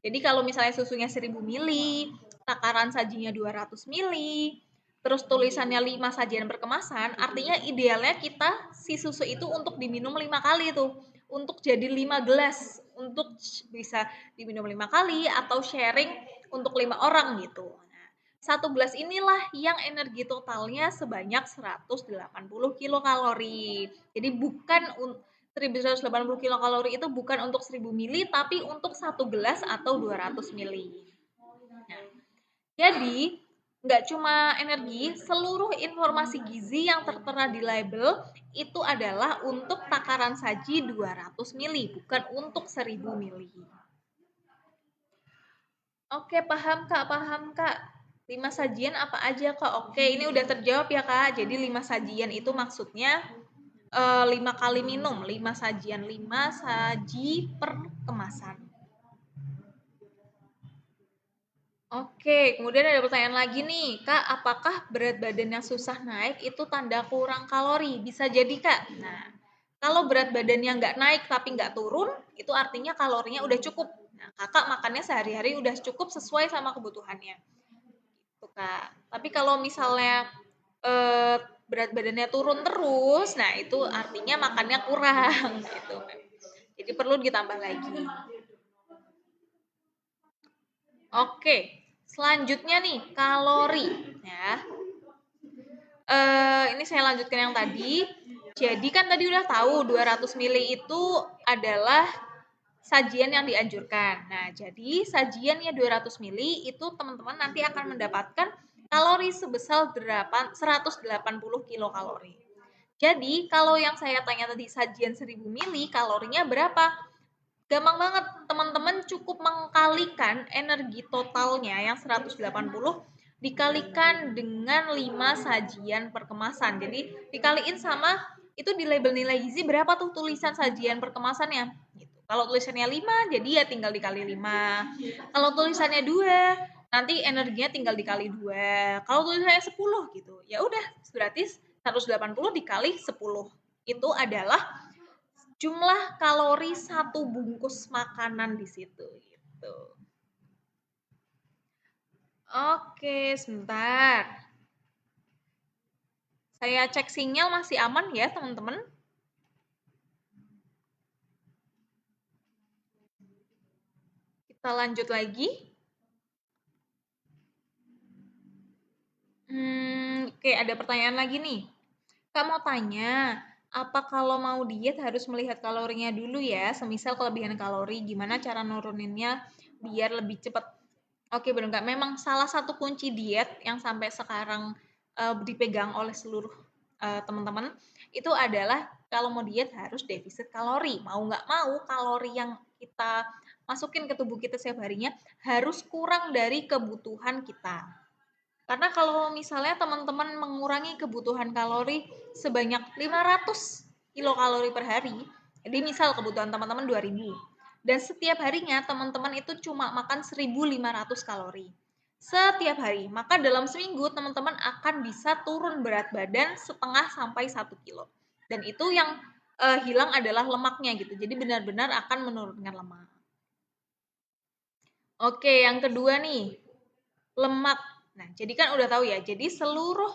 Jadi kalau misalnya susunya 1000 mili, takaran sajinya 200 mili, terus tulisannya 5 sajian per kemasan, artinya idealnya kita si susu itu untuk diminum 5 kali tuh. untuk jadi 5 gelas untuk bisa diminum 5 kali atau sharing untuk 5 orang gitu. Nah, satu gelas inilah yang energi totalnya sebanyak 180 kilokalori. Jadi bukan 1180 kilokalori itu bukan untuk 1000 mili tapi untuk satu gelas atau 200 mili. Nah, jadi nggak cuma energi, seluruh informasi gizi yang tertera di label itu adalah untuk takaran saji 200 mili, bukan untuk 1000 mili. Oke, paham Kak. 5 sajian apa aja Kak? Oke, ini udah terjawab ya Kak. Jadi 5 sajian itu maksudnya 5 kali minum, 5 sajian, 5 saji per kemasan. Oke, kemudian ada pertanyaan lagi nih, Kak, apakah berat badan yang susah naik itu tanda kurang kalori? Bisa jadi, Kak. Nah, kalau berat badannya nggak naik tapi nggak turun, itu artinya kalorinya udah cukup. Nah, Kakak makannya sehari-hari udah cukup sesuai sama kebutuhannya. Gitu, Kak. Tapi kalau misalnya berat badannya turun terus, nah itu artinya makannya kurang gitu. Jadi perlu ditambah lagi. Oke, selanjutnya nih kalori ya. Ini saya lanjutkan yang tadi. Jadi kan tadi udah tahu 200 mili itu adalah sajian yang dianjurkan. Nah, jadi sajiannya 200 mili itu teman-teman nanti akan mendapatkan kalori sebesar 180 kilokalori. Jadi, kalau yang saya tanya tadi sajian 1000 mili, kalorinya berapa? Gampang banget, teman-teman cukup mengkalikan energi totalnya yang 180 dikalikan dengan 5 sajian per kemasan. Jadi dikaliin sama itu di label nilai gizi berapa tuh tulisan sajian per kemasannya. Gitu. Kalau tulisannya 5, jadi ya tinggal dikali 5. Kalau tulisannya 2, nanti energinya tinggal dikali 2. Kalau tulisannya 10 gitu, ya udah berarti 180 dikali 10. Itu adalah jumlah kalori satu bungkus makanan di situ gitu. Oke, sebentar. Saya cek sinyal masih aman ya, teman-teman. Kita lanjut lagi. Oke, ada pertanyaan lagi nih. Kak mau tanya, apa kalau mau diet harus melihat kalorinya dulu ya? Semisal kelebihan kalori, gimana cara nuruninnya biar lebih cepat? Oke, benar nggak? Memang salah satu kunci diet yang sampai sekarang dipegang oleh seluruh teman-teman itu adalah kalau mau diet harus defisit kalori. Mau nggak mau, kalori yang kita masukin ke tubuh kita setiap harinya harus kurang dari kebutuhan kita. Karena kalau misalnya teman-teman mengurangi kebutuhan kalori sebanyak 500 kilokalori per hari, jadi misal kebutuhan teman-teman 2000, dan setiap harinya teman-teman itu cuma makan 1500 kalori setiap hari, maka dalam seminggu teman-teman akan bisa turun berat badan setengah sampai 1 kilo. Dan itu yang hilang adalah lemaknya gitu, jadi benar-benar akan menurunkan lemak. Oke, yang kedua nih, lemak. Nah, jadi kan udah tahu ya, jadi seluruh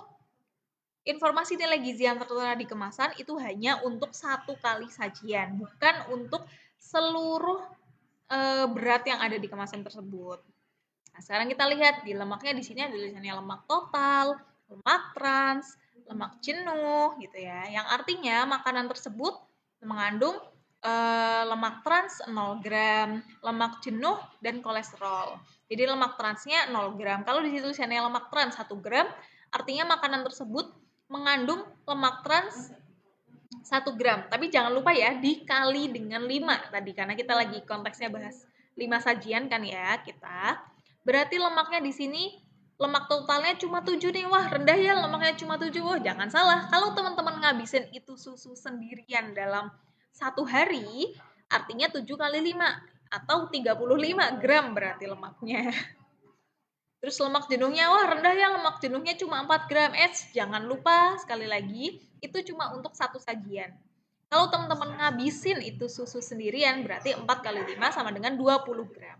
informasi nilai gizi yang tertera di kemasan itu hanya untuk satu kali sajian, bukan untuk seluruh berat yang ada di kemasan tersebut. Nah, sekarang kita lihat di lemaknya di sini ada tulisannya lemak total, lemak trans, lemak jenuh gitu ya. Yang artinya makanan tersebut mengandung lemak trans 0 gram, lemak jenuh dan kolesterol. Jadi lemak transnya 0 gram. Kalau di situ tulisannya lemak trans 1 gram, artinya makanan tersebut mengandung lemak trans 1 gram. Tapi jangan lupa ya, dikali dengan 5 tadi, karena kita lagi konteksnya bahas 5 sajian kan ya kita. Berarti lemaknya di sini lemak totalnya cuma 7 nih. Wah, rendah ya lemaknya cuma 7. Wah, jangan salah. Kalau teman-teman ngabisin itu susu sendirian dalam satu hari, artinya 7 kali 5 atau 35 gram berarti lemaknya. Terus lemak jenuhnya, wah rendah ya lemak jenuhnya cuma 4 gram. Jangan lupa sekali lagi, itu cuma untuk satu sajian. Kalau teman-teman ngabisin itu susu sendirian, berarti 4 kali 5 sama dengan 20 gram.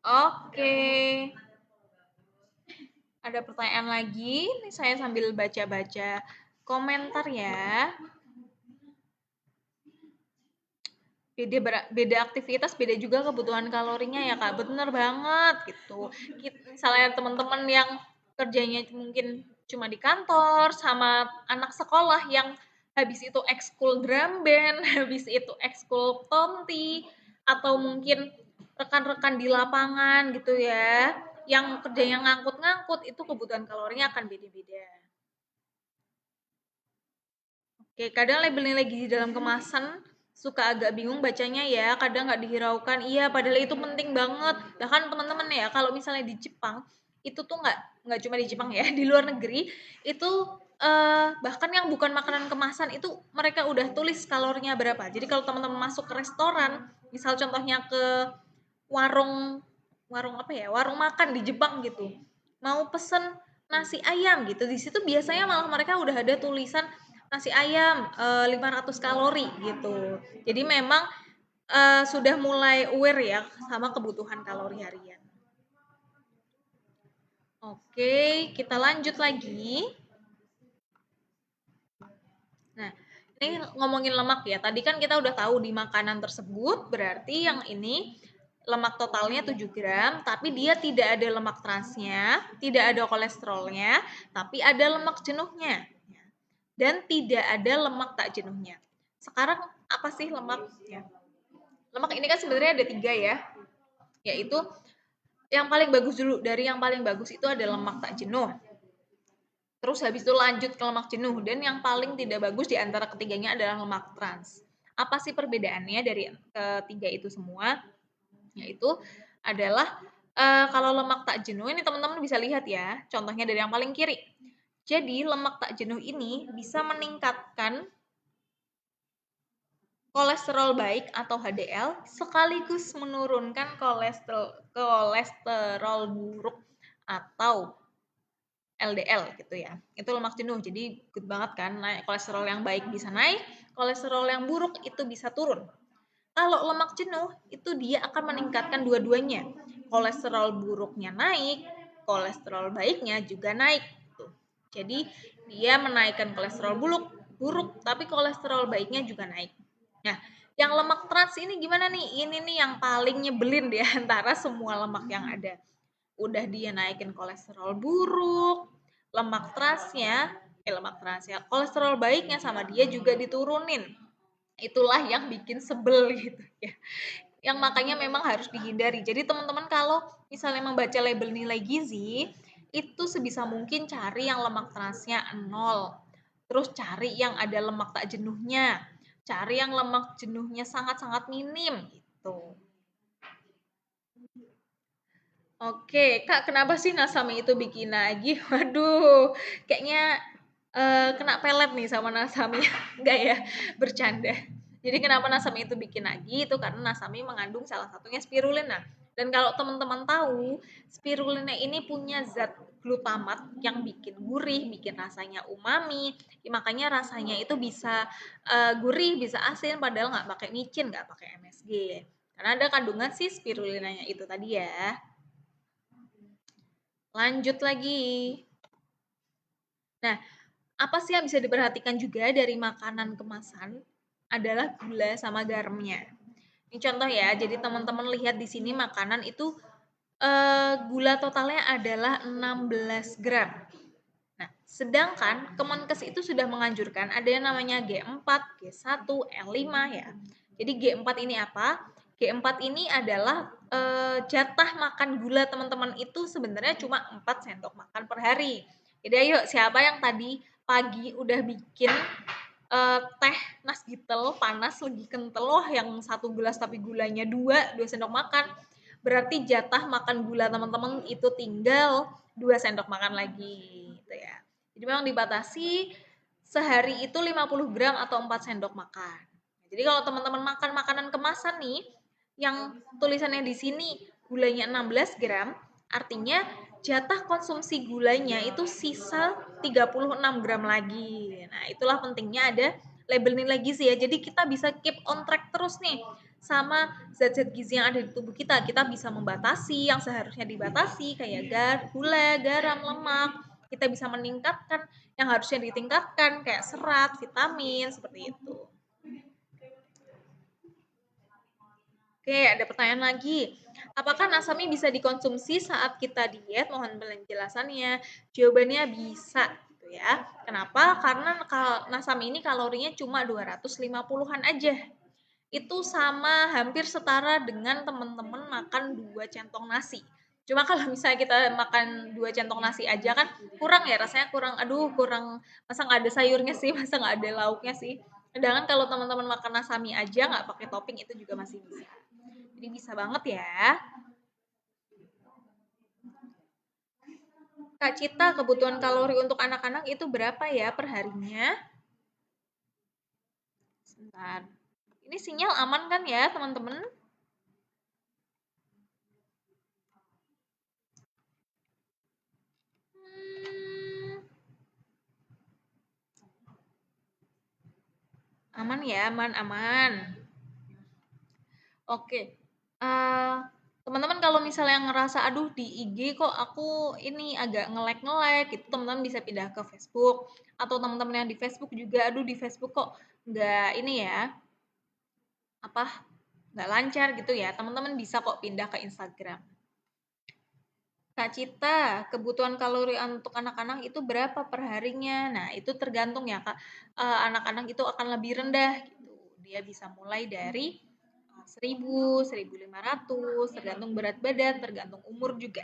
Oke. Ada pertanyaan lagi, ini saya sambil baca-baca komentar ya. beda aktivitas, beda juga kebutuhan kalorinya ya Kak. Bener banget gitu. Misalnya teman-teman yang kerjanya mungkin cuma di kantor sama anak sekolah yang habis itu ekskul drum band, habis itu ekskul tonti, atau mungkin rekan-rekan di lapangan gitu ya, yang kerjanya ngangkut-ngangkut, itu kebutuhan kalorinya akan beda-beda. Oke, kadang labelnya lagi di dalam kemasan suka agak bingung bacanya ya, kadang nggak dihiraukan. Iya, padahal itu penting banget. Bahkan teman-teman ya, kalau misalnya di Jepang, itu tuh nggak cuma di Jepang ya, di luar negeri itu bahkan yang bukan makanan kemasan itu mereka udah tulis kalorinya berapa. Jadi kalau teman-teman masuk ke restoran, misal contohnya ke warung warung apa ya, warung makan di Jepang gitu, mau pesen nasi ayam gitu, di situ biasanya malah mereka udah ada tulisan nasi ayam 500 kalori gitu. Jadi memang sudah mulai aware ya sama kebutuhan kalori harian. Oke, kita lanjut lagi. Nah, ini ngomongin lemak ya. Tadi kan kita udah tahu di makanan tersebut, berarti yang ini lemak totalnya 7 gram, tapi dia tidak ada lemak transnya, tidak ada kolesterolnya, tapi ada lemak jenuhnya. Dan tidak ada lemak tak jenuhnya. Sekarang apa sih lemak? Ya. Lemak ini kan sebenarnya ada 3 ya, yaitu yang paling bagus dulu. Dari yang paling bagus itu ada lemak tak jenuh. Terus habis itu lanjut ke lemak jenuh, dan yang paling tidak bagus di antara ketiganya adalah lemak trans. Apa sih perbedaannya dari ketiga itu semua? Yaitu adalah kalau lemak tak jenuh ini teman-teman bisa lihat ya, contohnya dari yang paling kiri. Jadi lemak tak jenuh ini bisa meningkatkan kolesterol baik atau HDL sekaligus menurunkan kolesterol buruk atau LDL gitu ya. Itu lemak jenuh. Jadi good banget kan, naik kolesterol yang baik bisa naik, kolesterol yang buruk itu bisa turun. Kalau lemak jenuh itu dia akan meningkatkan dua-duanya. Kolesterol buruknya naik, kolesterol baiknya juga naik. Tuh. Jadi dia menaikkan kolesterol buruk, tapi kolesterol baiknya juga naik. Nah, yang lemak trans ini gimana nih? Ini nih yang paling nyebelin di antara semua lemak yang ada. Udah dia naikin kolesterol buruk, lemak transnya, kolesterol baiknya sama dia juga diturunin. Itulah yang bikin sebel gitu ya. Yang makanya memang harus dihindari. Jadi teman-teman kalau misalnya membaca label nilai gizi, itu sebisa mungkin cari yang lemak transnya 0. Terus cari yang ada lemak tak jenuhnya. Cari yang lemak jenuhnya sangat-sangat minim gitu. Oke, Kak, kenapa sih Nasami itu bikin lagi? Waduh, kayaknya kena pelet nih sama Nasami. Enggak ya, bercanda. Jadi kenapa Nasami itu bikin lagi? Itu karena Nasami mengandung salah satunya spirulina. Dan kalau teman-teman tahu, spirulina ini punya zat glutamat yang bikin gurih, bikin rasanya umami. Makanya rasanya itu bisa gurih, bisa asin, padahal nggak pakai micin, nggak pakai MSG. Karena ada kandungan si spirulinanya itu tadi ya. Lanjut lagi. Nah, apa sih yang bisa diperhatikan juga dari makanan kemasan adalah gula sama garamnya. Ini contoh ya, jadi teman-teman lihat di sini makanan itu gula totalnya adalah 16 gram. Nah, sedangkan Kemenkes itu sudah menganjurkan ada yang namanya G4, G1, L5 ya. Jadi G4 ini apa? G4 ini adalah jatah makan gula teman-teman itu sebenarnya cuma 4 sendok makan per hari. Jadi ayo siapa yang tadi pagi udah bikin teh nasgitel panas lagi kental loh yang 1 gelas tapi gulanya 2 sendok makan. Berarti jatah makan gula teman-teman itu tinggal 2 sendok makan lagi gitu ya. Jadi memang dibatasi sehari itu 50 gram atau 4 sendok makan. Jadi kalau teman-teman makan makanan kemasan nih, yang tulisannya di sini gulanya 16 gram, artinya jatah konsumsi gulanya itu sisa 36 gram lagi. Nah, itulah pentingnya ada label nilai gizi ya. Jadi kita bisa keep on track terus nih sama zat-zat gizi yang ada di tubuh kita. Kita bisa membatasi yang seharusnya dibatasi kayak gula, garam, lemak. Kita bisa meningkatkan yang harusnya ditingkatkan kayak serat, vitamin, seperti itu. Oke, ada pertanyaan lagi. Apakah nasami bisa dikonsumsi saat kita diet? Mohon penjelasannya. Jawabannya bisa, gitu ya. Kenapa? Karena nasami ini kalorinya cuma 250-an aja. Itu sama hampir setara dengan teman-teman makan 2 centong nasi. Cuma kalau misalnya kita makan 2 centong nasi aja kan kurang ya, rasanya kurang, aduh kurang, masa nggak ada sayurnya sih, masa nggak ada lauknya sih. Sedangkan kalau teman-teman makan nasami aja nggak pakai topping itu juga masih bisa. Jadi bisa banget ya. Kak Cita, kebutuhan kalori untuk anak-anak itu berapa ya per harinya? Sebentar. Ini sinyal aman kan ya, teman-teman? Aman ya, aman. Oke. Eh, teman-teman kalau misalnya ngerasa aduh di IG kok aku ini agak nge-lag gitu, teman-teman bisa pindah ke Facebook atau teman-teman yang di Facebook juga aduh di Facebook kok nggak ini ya, apa nggak lancar gitu ya, teman-teman bisa kok pindah ke Instagram. Kak Cita, kebutuhan kalori untuk anak-anak itu berapa per harinya? Nah, itu tergantung ya, Kak. Anak-anak itu akan lebih rendah gitu. Dia bisa mulai dari 1000, 1500, tergantung berat badan, tergantung umur juga.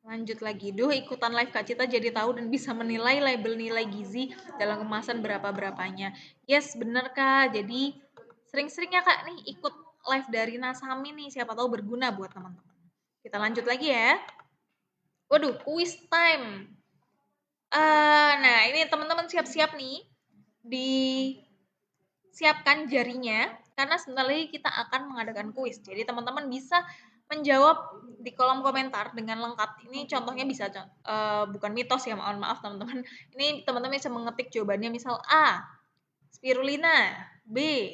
Lanjut lagi, ikutan live Kak Cita jadi tahu dan bisa menilai label nilai gizi dalam kemasan berapa-berapanya. Yes, bener Kak. Jadi sering-sering ya Kak nih ikut live dari Nasami nih, siapa tahu berguna buat teman-teman. Kita lanjut lagi ya. Waduh, quiz time. Nah, ini teman-teman siap-siap nih. Disiapkan jarinya, karena sebentar lagi kita akan mengadakan kuis. Jadi teman-teman bisa menjawab di kolom komentar dengan lengkap. Ini contohnya bisa, bukan mitos ya, mohon maaf teman-teman. Ini teman-teman bisa mengetik jawabannya misal A, spirulina, B,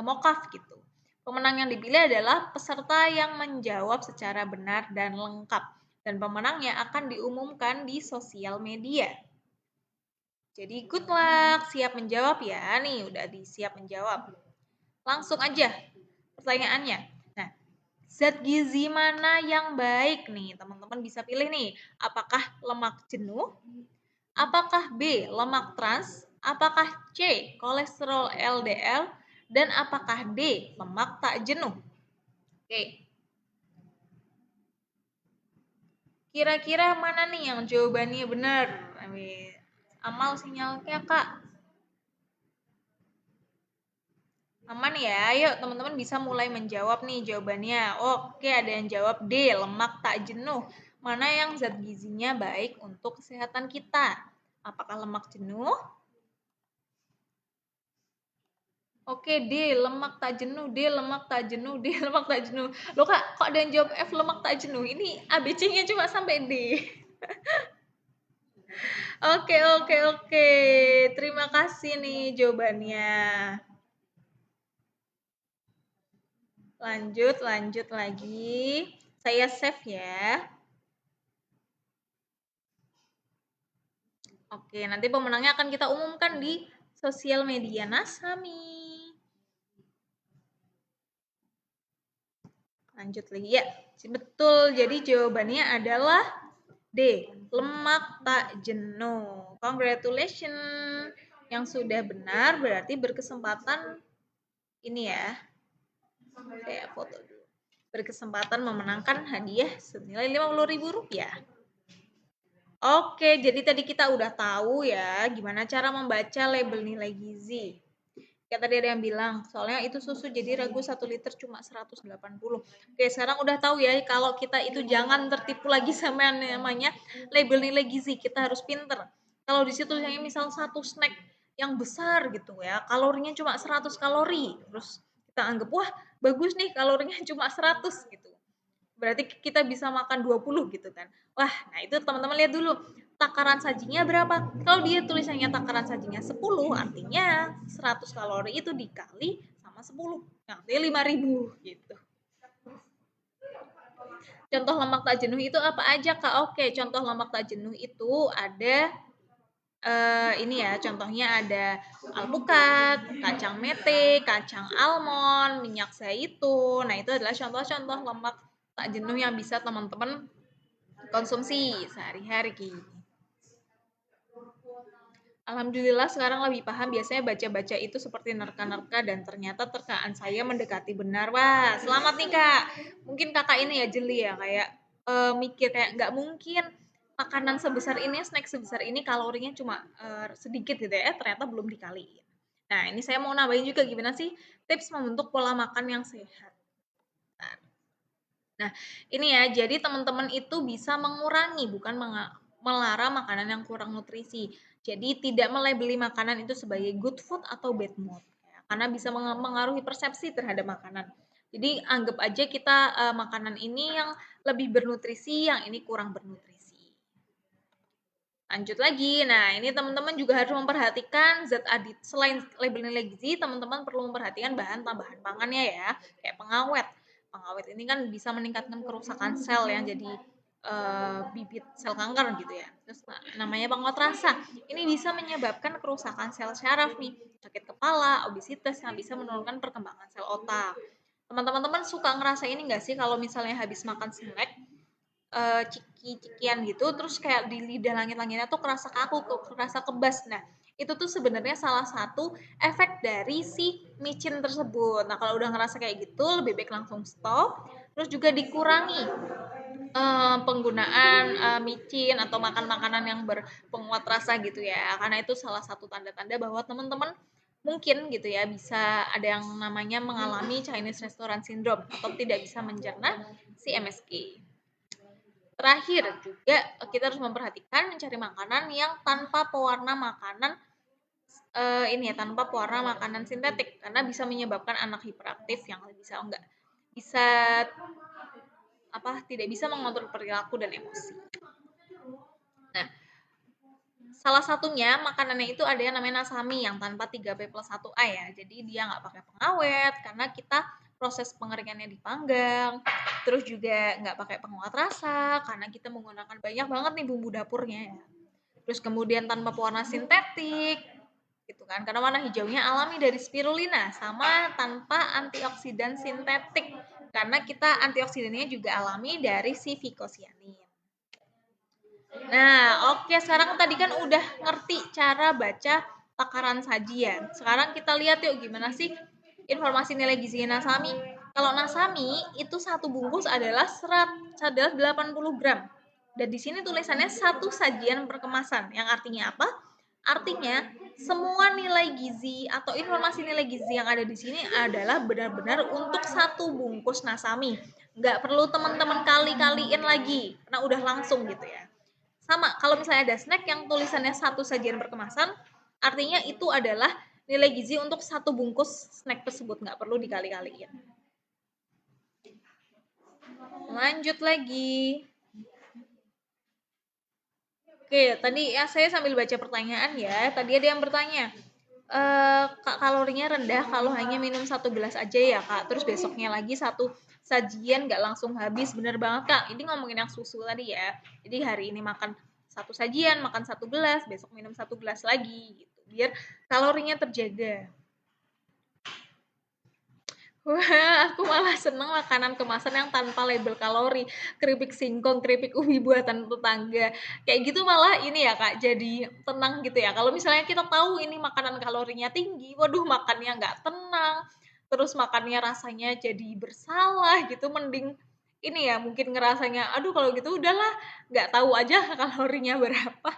mokaf gitu. Pemenang yang dipilih adalah peserta yang menjawab secara benar dan lengkap. Dan pemenangnya akan diumumkan di sosial media. Jadi good luck, siap menjawab ya. Nih udah siap menjawab. Langsung aja pertanyaannya. Nah, zat gizi mana yang baik nih? Teman-teman bisa pilih nih. Apakah lemak jenuh? Apakah B, lemak trans? Apakah C, kolesterol LDL? Dan apakah D, lemak tak jenuh? Oke. Kira-kira mana nih yang jawabannya benar? Amal sinyalnya, Kak. Aman ya, ayo teman-teman bisa mulai menjawab nih jawabannya. Oke, ada yang jawab D, lemak tak jenuh. Mana yang zat gizinya baik untuk kesehatan kita? Apakah lemak jenuh? Oke, D, lemak tak jenuh, D, lemak tak jenuh, D, lemak tak jenuh. Loh Kak, kok ada yang jawab F, lemak tak jenuh? Ini ABC-nya cuma sampai D. Oke. Terima kasih nih jawabannya. Lanjut lagi. Saya save ya. Oke, nanti pemenangnya akan kita umumkan di sosial media Nasami. Lanjut lagi ya. Betul, jadi jawabannya adalah D, lemak tak jenuh. Congratulations. Yang sudah benar berarti berkesempatan ini ya. Saya foto dulu. Berkesempatan memenangkan hadiah senilai Rp50.000. Oke, jadi tadi kita udah tahu ya gimana cara membaca label nilai gizi. Kayak tadi ada yang bilang, soalnya itu susu jadi ragu 1 liter cuma 180. Oke, sekarang udah tahu ya kalau kita itu jangan tertipu lagi sama yang namanya label nilai gizi. Kita harus pinter. Kalau di situ misalnya misal satu snack yang besar gitu ya, kalorinya cuma 100 kalori. Terus kita anggap, wah bagus nih kalorinya cuma 100 gitu. Berarti kita bisa makan 20 gitu kan. Wah, nah itu teman-teman lihat dulu takaran sajinya berapa. Kalau dia tulisannya takaran sajinya 10, artinya 100 kalori itu dikali sama 10. Nah, artinya 5.000 gitu. Contoh lemak tak jenuh itu apa aja Kak? Oke, contoh lemak tak jenuh itu ada Ini ya, contohnya ada alpukat, kacang mete, kacang almond, minyak zaitun. Nah, itu adalah contoh-contoh lemak tak jenuh yang bisa teman-teman konsumsi sehari-hari. Alhamdulillah sekarang lebih paham, biasanya baca-baca itu seperti nerka-nerka dan ternyata terkaan saya mendekati benar. Wah, selamat nih Kak. Mungkin Kakak ini ya jeli ya, kayak mikir kayak nggak mungkin makanan sebesar ini, snack sebesar ini kalorinya cuma sedikit gitu ya, ternyata belum dikaliin. Nah, ini saya mau nambahin juga gimana sih tips membentuk pola makan yang sehat. Nah, ini ya, jadi teman-teman itu bisa mengurangi, bukan melarang makanan yang kurang nutrisi. Jadi tidak melebeli makanan itu sebagai good food atau bad mood, ya, karena bisa mengaruhi persepsi terhadap makanan. Jadi anggap aja kita makanan ini yang lebih bernutrisi, yang ini kurang bernutrisi. Lanjut lagi, nah ini teman-teman juga harus memperhatikan zat adit. Selain label nilai gizi, teman-teman perlu memperhatikan bahan tambahan pangannya ya, kayak pengawet. Pengawet ini kan bisa meningkatkan kerusakan sel yang jadi bibit sel kanker gitu ya. Terus namanya pengawet rasa. Ini bisa menyebabkan kerusakan sel syaraf nih, sakit kepala, obesitas yang bisa menurunkan perkembangan sel otak. Teman-teman suka ngerasa ini nggak sih kalau misalnya habis makan snack, ciki-cikian gitu, terus kayak di lidah langit-langitnya tuh kerasa kaku, kerasa kebas. Nah, itu tuh sebenarnya salah satu efek dari si micin tersebut. Nah, kalau udah ngerasa kayak gitu, lebih baik langsung stop. Terus juga dikurangi penggunaan micin atau makan makanan yang berpenguat rasa gitu ya. Karena itu salah satu tanda-tanda bahwa teman-teman mungkin gitu ya bisa ada yang namanya mengalami Chinese Restaurant Syndrome atau tidak bisa mencerna si MSG. Terakhir juga kita harus memperhatikan mencari makanan yang tanpa pewarna makanan ini ya, tanpa pewarna makanan sintetik karena bisa menyebabkan anak hiperaktif yang bisa tidak bisa mengontrol perilaku dan emosi. Nah, salah satunya makanannya itu ada yang namanya nasami yang tanpa 3P+1A ya. Jadi dia nggak pakai pengawet karena kita proses pengeringannya dipanggang. Terus juga nggak pakai penguat rasa karena kita menggunakan banyak banget nih bumbu dapurnya ya. Terus kemudian tanpa pewarna sintetik gitu kan, karena warna hijaunya alami dari spirulina, sama tanpa antioksidan sintetik karena kita antioksidannya juga alami dari si vicosianin. Nah, oke, sekarang tadi kan udah ngerti cara baca takaran sajian. Sekarang kita lihat yuk gimana sih informasi nilai gizinya nasami. Kalau nasami itu satu bungkus adalah 80 gram. Dan di sini tulisannya satu sajian per kemasan. Yang artinya apa? Artinya semua nilai gizi atau informasi nilai gizi yang ada di sini adalah benar-benar untuk satu bungkus nasami. Nggak perlu teman-teman kali-kaliin lagi, karena udah langsung gitu ya. Sama, kalau misalnya ada snack yang tulisannya satu sajian per kemasan, artinya itu adalah nilai gizi untuk satu bungkus snack tersebut, nggak perlu dikali-kaliin. Lanjut lagi. Oke, tadi ya saya sambil baca pertanyaan ya. Tadi ada yang bertanya, Kak, kalorinya rendah kalau hanya minum satu gelas aja ya Kak. Terus besoknya lagi satu sajian nggak langsung habis. Bener banget Kak. Ini ngomongin yang susu tadi ya. Jadi hari ini makan satu sajian, makan satu gelas, besok minum satu gelas lagi gitu. Biar kalorinya terjaga. Wah, aku malah seneng makanan kemasan yang tanpa label kalori. Keripik singkong, keripik ubi buatan tetangga. Kayak gitu malah ini ya Kak, jadi tenang gitu ya. Kalau misalnya kita tahu ini makanan kalorinya tinggi, waduh makannya nggak tenang. Terus makannya rasanya jadi bersalah gitu, mending ini ya mungkin ngerasanya, aduh kalau gitu udahlah, nggak tahu aja kalorinya berapa.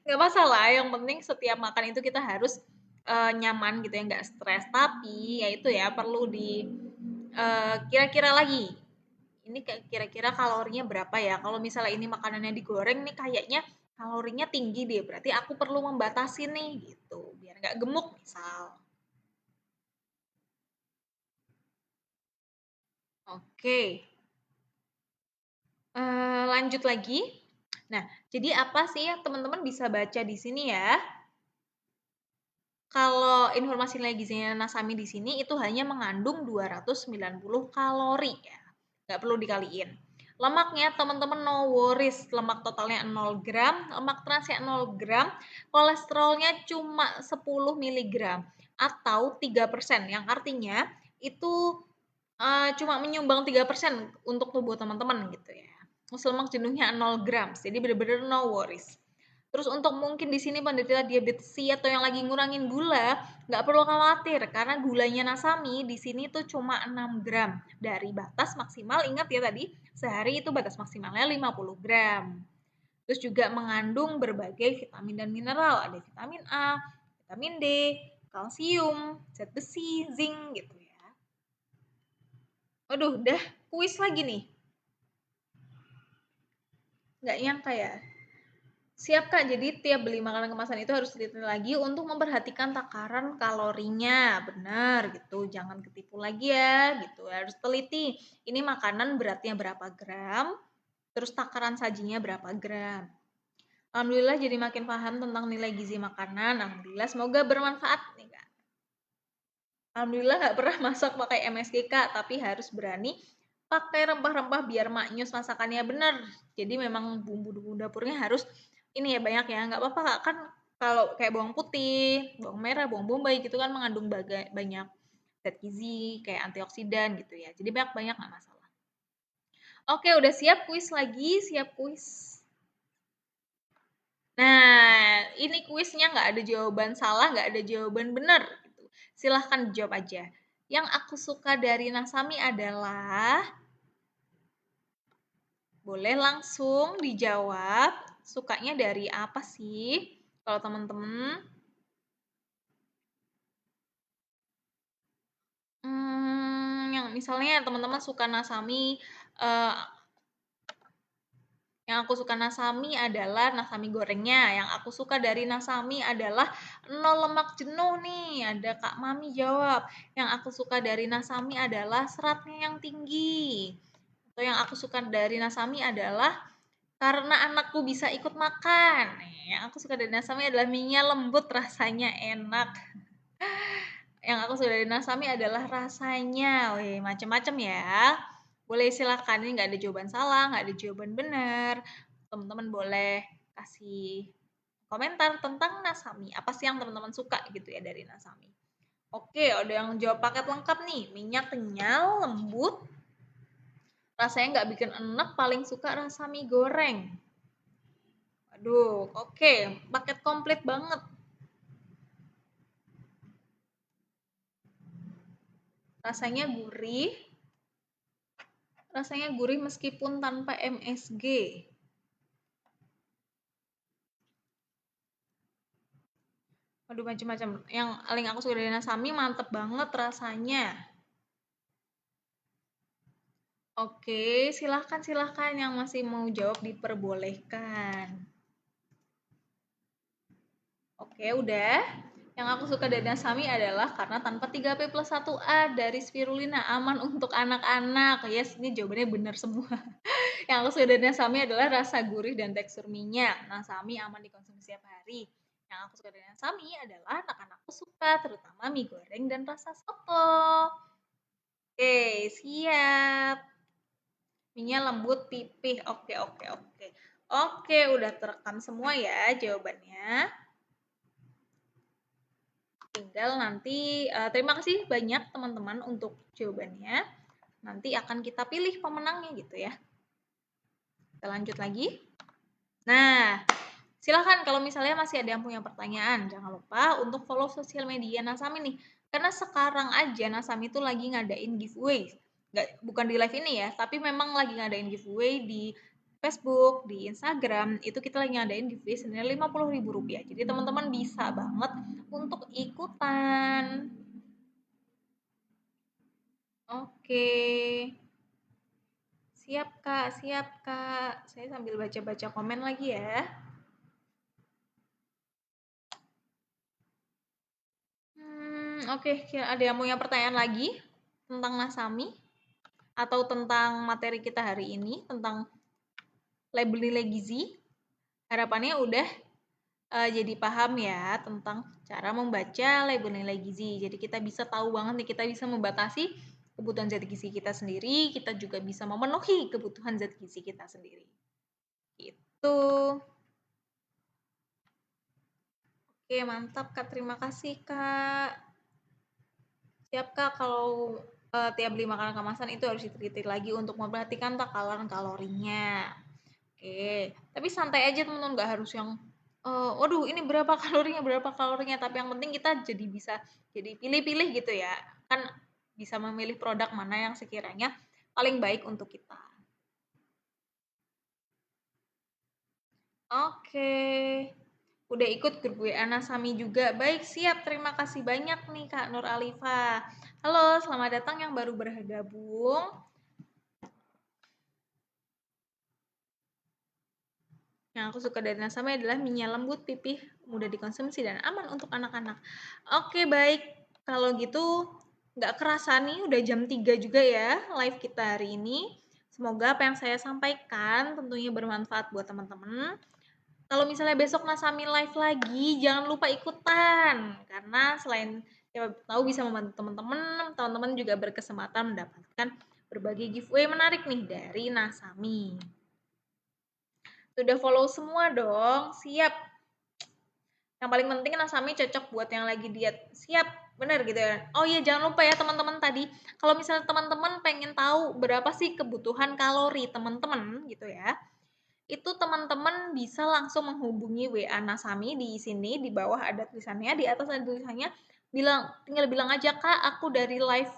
Nggak masalah, yang penting setiap makan itu kita harus nyaman gitu ya, nggak stres. Tapi ya itu ya perlu di kira-kira lagi. Ini kira-kira kalorinya berapa ya? Kalau misalnya ini makanannya digoreng nih kayaknya kalorinya tinggi deh. Berarti aku perlu membatasi nih gitu, biar nggak gemuk misal. Oke. Lanjut lagi. Nah, jadi apa sih yang teman-teman bisa baca di sini ya? Kalau informasi nilai gizinya Nasami di sini itu hanya mengandung 290 kalori ya. Nggak perlu dikaliin. Lemaknya teman-teman no worries, lemak totalnya 0 gram, lemak transnya 0 gram, kolesterolnya cuma 10 mg atau 3%, yang artinya itu cuma menyumbang 3% untuk tubuh teman-teman gitu ya. Terus lemak jenuhnya 0 gram, jadi bener-bener no worries. Terus untuk mungkin di sini penderita diabetes atau yang lagi ngurangin gula, nggak perlu khawatir karena gulanya Nasami di sini tuh cuma 6 gram dari batas maksimal. Ingat ya tadi, sehari itu batas maksimalnya 50 gram. Terus juga mengandung berbagai vitamin dan mineral, ada vitamin A, vitamin D, kalsium, zat besi, zinc gitu ya. Waduh, udah kuis lagi nih. Nggak nyangka ya. Siap Kak, jadi tiap beli makanan kemasan itu harus teliti lagi untuk memperhatikan takaran kalorinya. Benar gitu, jangan ketipu lagi ya gitu. Harus teliti, ini makanan beratnya berapa gram, terus takaran sajinya berapa gram. Alhamdulillah jadi makin paham tentang nilai gizi makanan. Alhamdulillah semoga bermanfaat nih Kak. Alhamdulillah nggak pernah masak pakai MSG Kak, tapi harus berani pakai rempah-rempah biar maknyus masakannya bener. Jadi memang bumbu dapurnya harus ini ya banyak ya, nggak apa-apa Kak, kan kalau kayak bawang putih, bawang merah, bawang bombay gitu kan mengandung banyak zat gizi, kayak antioksidan gitu ya. Jadi banyak-banyak nggak masalah. Oke, udah siap kuis lagi, siap kuis. Nah, ini kuisnya nggak ada jawaban salah, nggak ada jawaban benar. Gitu. Silahkan jawab aja. Yang aku suka dari Nasami adalah, boleh langsung dijawab, sukanya dari apa sih? Kalau teman-teman, yang misalnya teman-teman suka Nasami, yang aku suka Nasami adalah Nasami gorengnya. Yang aku suka dari Nasami adalah 0 lemak jenuh nih. Ada Kak Mami jawab. Yang aku suka dari Nasami adalah seratnya yang tinggi. Atau yang aku suka dari Nasami adalah karena anakku bisa ikut makan. Yang aku suka dari Nasami adalah mie-nya lembut, rasanya enak. Yang aku suka dari Nasami adalah rasanya. Wih, macem-macem ya. Boleh silakan, ini nggak ada jawaban salah, nggak ada jawaban benar. Teman-teman boleh kasih komentar tentang Nasami. Apa sih yang teman-teman suka gitu ya dari Nasami. Oke, ada yang jawab paket lengkap nih. Minyak kenyal, lembut, rasanya nggak bikin enak, paling suka rasa mie goreng. Aduh, oke, paket komplit banget. Rasanya gurih meskipun tanpa MSG. Aduh, macam-macam. Yang paling aku suka dari Nasami mantep banget rasanya. Oke, silahkan yang masih mau jawab diperbolehkan. Oke, udah. Yang aku suka dari Nasami adalah karena tanpa 3P plus 1A dari spirulina, aman untuk anak-anak. Yes, ini jawabannya benar semua. Yang aku suka dari Nasami adalah rasa gurih dan tekstur mie-nya. Nasami aman dikonsumsi setiap hari. Yang aku suka dari Nasami adalah anak-anakku suka, terutama mie goreng dan rasa soto. Oke, siap. Mie-nya lembut, pipih. Oke. Oke, udah terekam semua ya jawabannya. Tinggal nanti, terima kasih banyak teman-teman untuk jawabannya. Nanti akan kita pilih pemenangnya gitu ya. Kita lanjut lagi. Nah, silahkan kalau misalnya masih ada yang punya pertanyaan, jangan lupa untuk follow sosial media Nasami nih. Karena sekarang aja Nasami itu lagi ngadain giveaway. Bukan di live ini ya, tapi memang lagi ngadain giveaway di Facebook, di Instagram, itu kita lagi ngadain giveaway senilai Rp50.000. Jadi teman-teman bisa banget untuk ikutan. Oke. Siap Kak. Saya sambil baca-baca komen lagi ya. Oke, ada yang punya pertanyaan lagi tentang Nasami atau tentang materi kita hari ini tentang label nilai gizi? Harapannya udah jadi paham ya tentang cara membaca label nilai gizi. Jadi kita bisa tahu banget nih, kita bisa membatasi kebutuhan zat gizi kita sendiri, kita juga bisa memenuhi kebutuhan zat gizi kita sendiri. Gitu. Oke, mantap Kak. Terima kasih Kak. Siap Kak, kalau tiap beli makanan kemasan itu harus diteliti lagi untuk memperhatikan takaran kalorinya. Oke, tapi santai aja teman-teman, nggak harus yang waduh ini berapa kalorinya, tapi yang penting kita jadi bisa jadi pilih-pilih gitu ya. Kan bisa memilih produk mana yang sekiranya paling baik untuk kita. Oke. Udah ikut grup WA Nasami juga. Baik, siap. Terima kasih banyak nih Kak Nur Alifa. Halo, selamat datang yang baru bergabung. Yang aku suka dari Nasami adalah minyak lembut, pipih, mudah dikonsumsi, dan aman untuk anak-anak. Oke, baik. Kalau gitu, nggak kerasa nih, udah jam 3 juga ya live kita hari ini. Semoga apa yang saya sampaikan tentunya bermanfaat buat teman-teman. Kalau misalnya besok Nasami live lagi, jangan lupa ikutan. Karena selain ya, tahu bisa membantu teman-teman, teman-teman juga berkesempatan mendapatkan berbagai giveaway menarik nih dari Nasami. Sudah follow semua dong, siap. Yang paling penting Nasami cocok buat yang lagi diet. Siap, bener gitu ya. Oh iya, jangan lupa ya teman-teman tadi, kalau misalnya teman-teman pengen tahu berapa sih kebutuhan kalori teman-teman gitu ya, itu teman-teman bisa langsung menghubungi WA Nasami di sini, di bawah ada tulisannya, di atas ada tulisannya, tinggal bilang aja Kak, aku dari live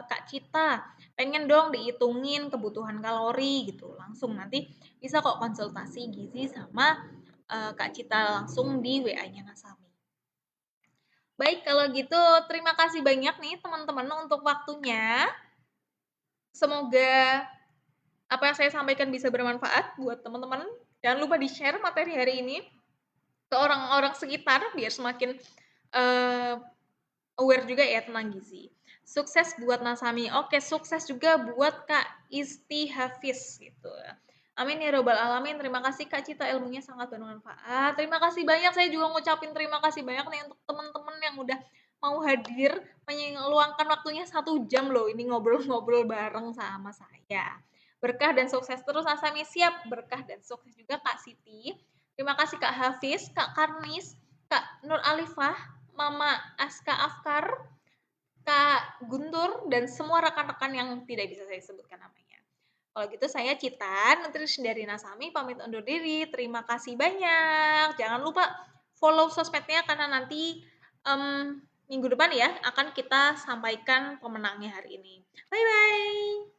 Kak Cita, pengen dong dihitungin kebutuhan kalori gitu, langsung nanti bisa kok konsultasi gizi sama Kak Cita langsung di WA-nya Nasami. Baik, kalau gitu terima kasih banyak nih teman-teman untuk waktunya. Semoga apa yang saya sampaikan bisa bermanfaat buat teman-teman. Jangan lupa di-share materi hari ini ke orang-orang sekitar biar semakin aware juga ya tentang gizi. Sukses buat Nasami. Oke, sukses juga buat Kak Isti Hafiz gitu. Amin ya robbal alamin. Terima kasih Kak Cita, ilmunya sangat bermanfaat. Terima kasih banyak, saya juga ngucapin terima kasih banyak nih untuk teman-teman yang udah mau hadir, meluangkan waktunya 1 jam loh ini ngobrol-ngobrol bareng sama saya. Berkah dan sukses terus Nasami, siap berkah dan sukses juga Kak Siti. Terima kasih Kak Hafiz, Kak Karnis, Kak Nur Alifah, Mama Aska Afkar, Kak Guntur, dan semua rekan-rekan yang tidak bisa saya sebutkan namanya. Kalau gitu saya Cita, nutrition dari Nasami, pamit undur diri. Terima kasih banyak. Jangan lupa follow sosmednya karena nanti minggu depan ya akan kita sampaikan pemenangnya hari ini. Bye-bye.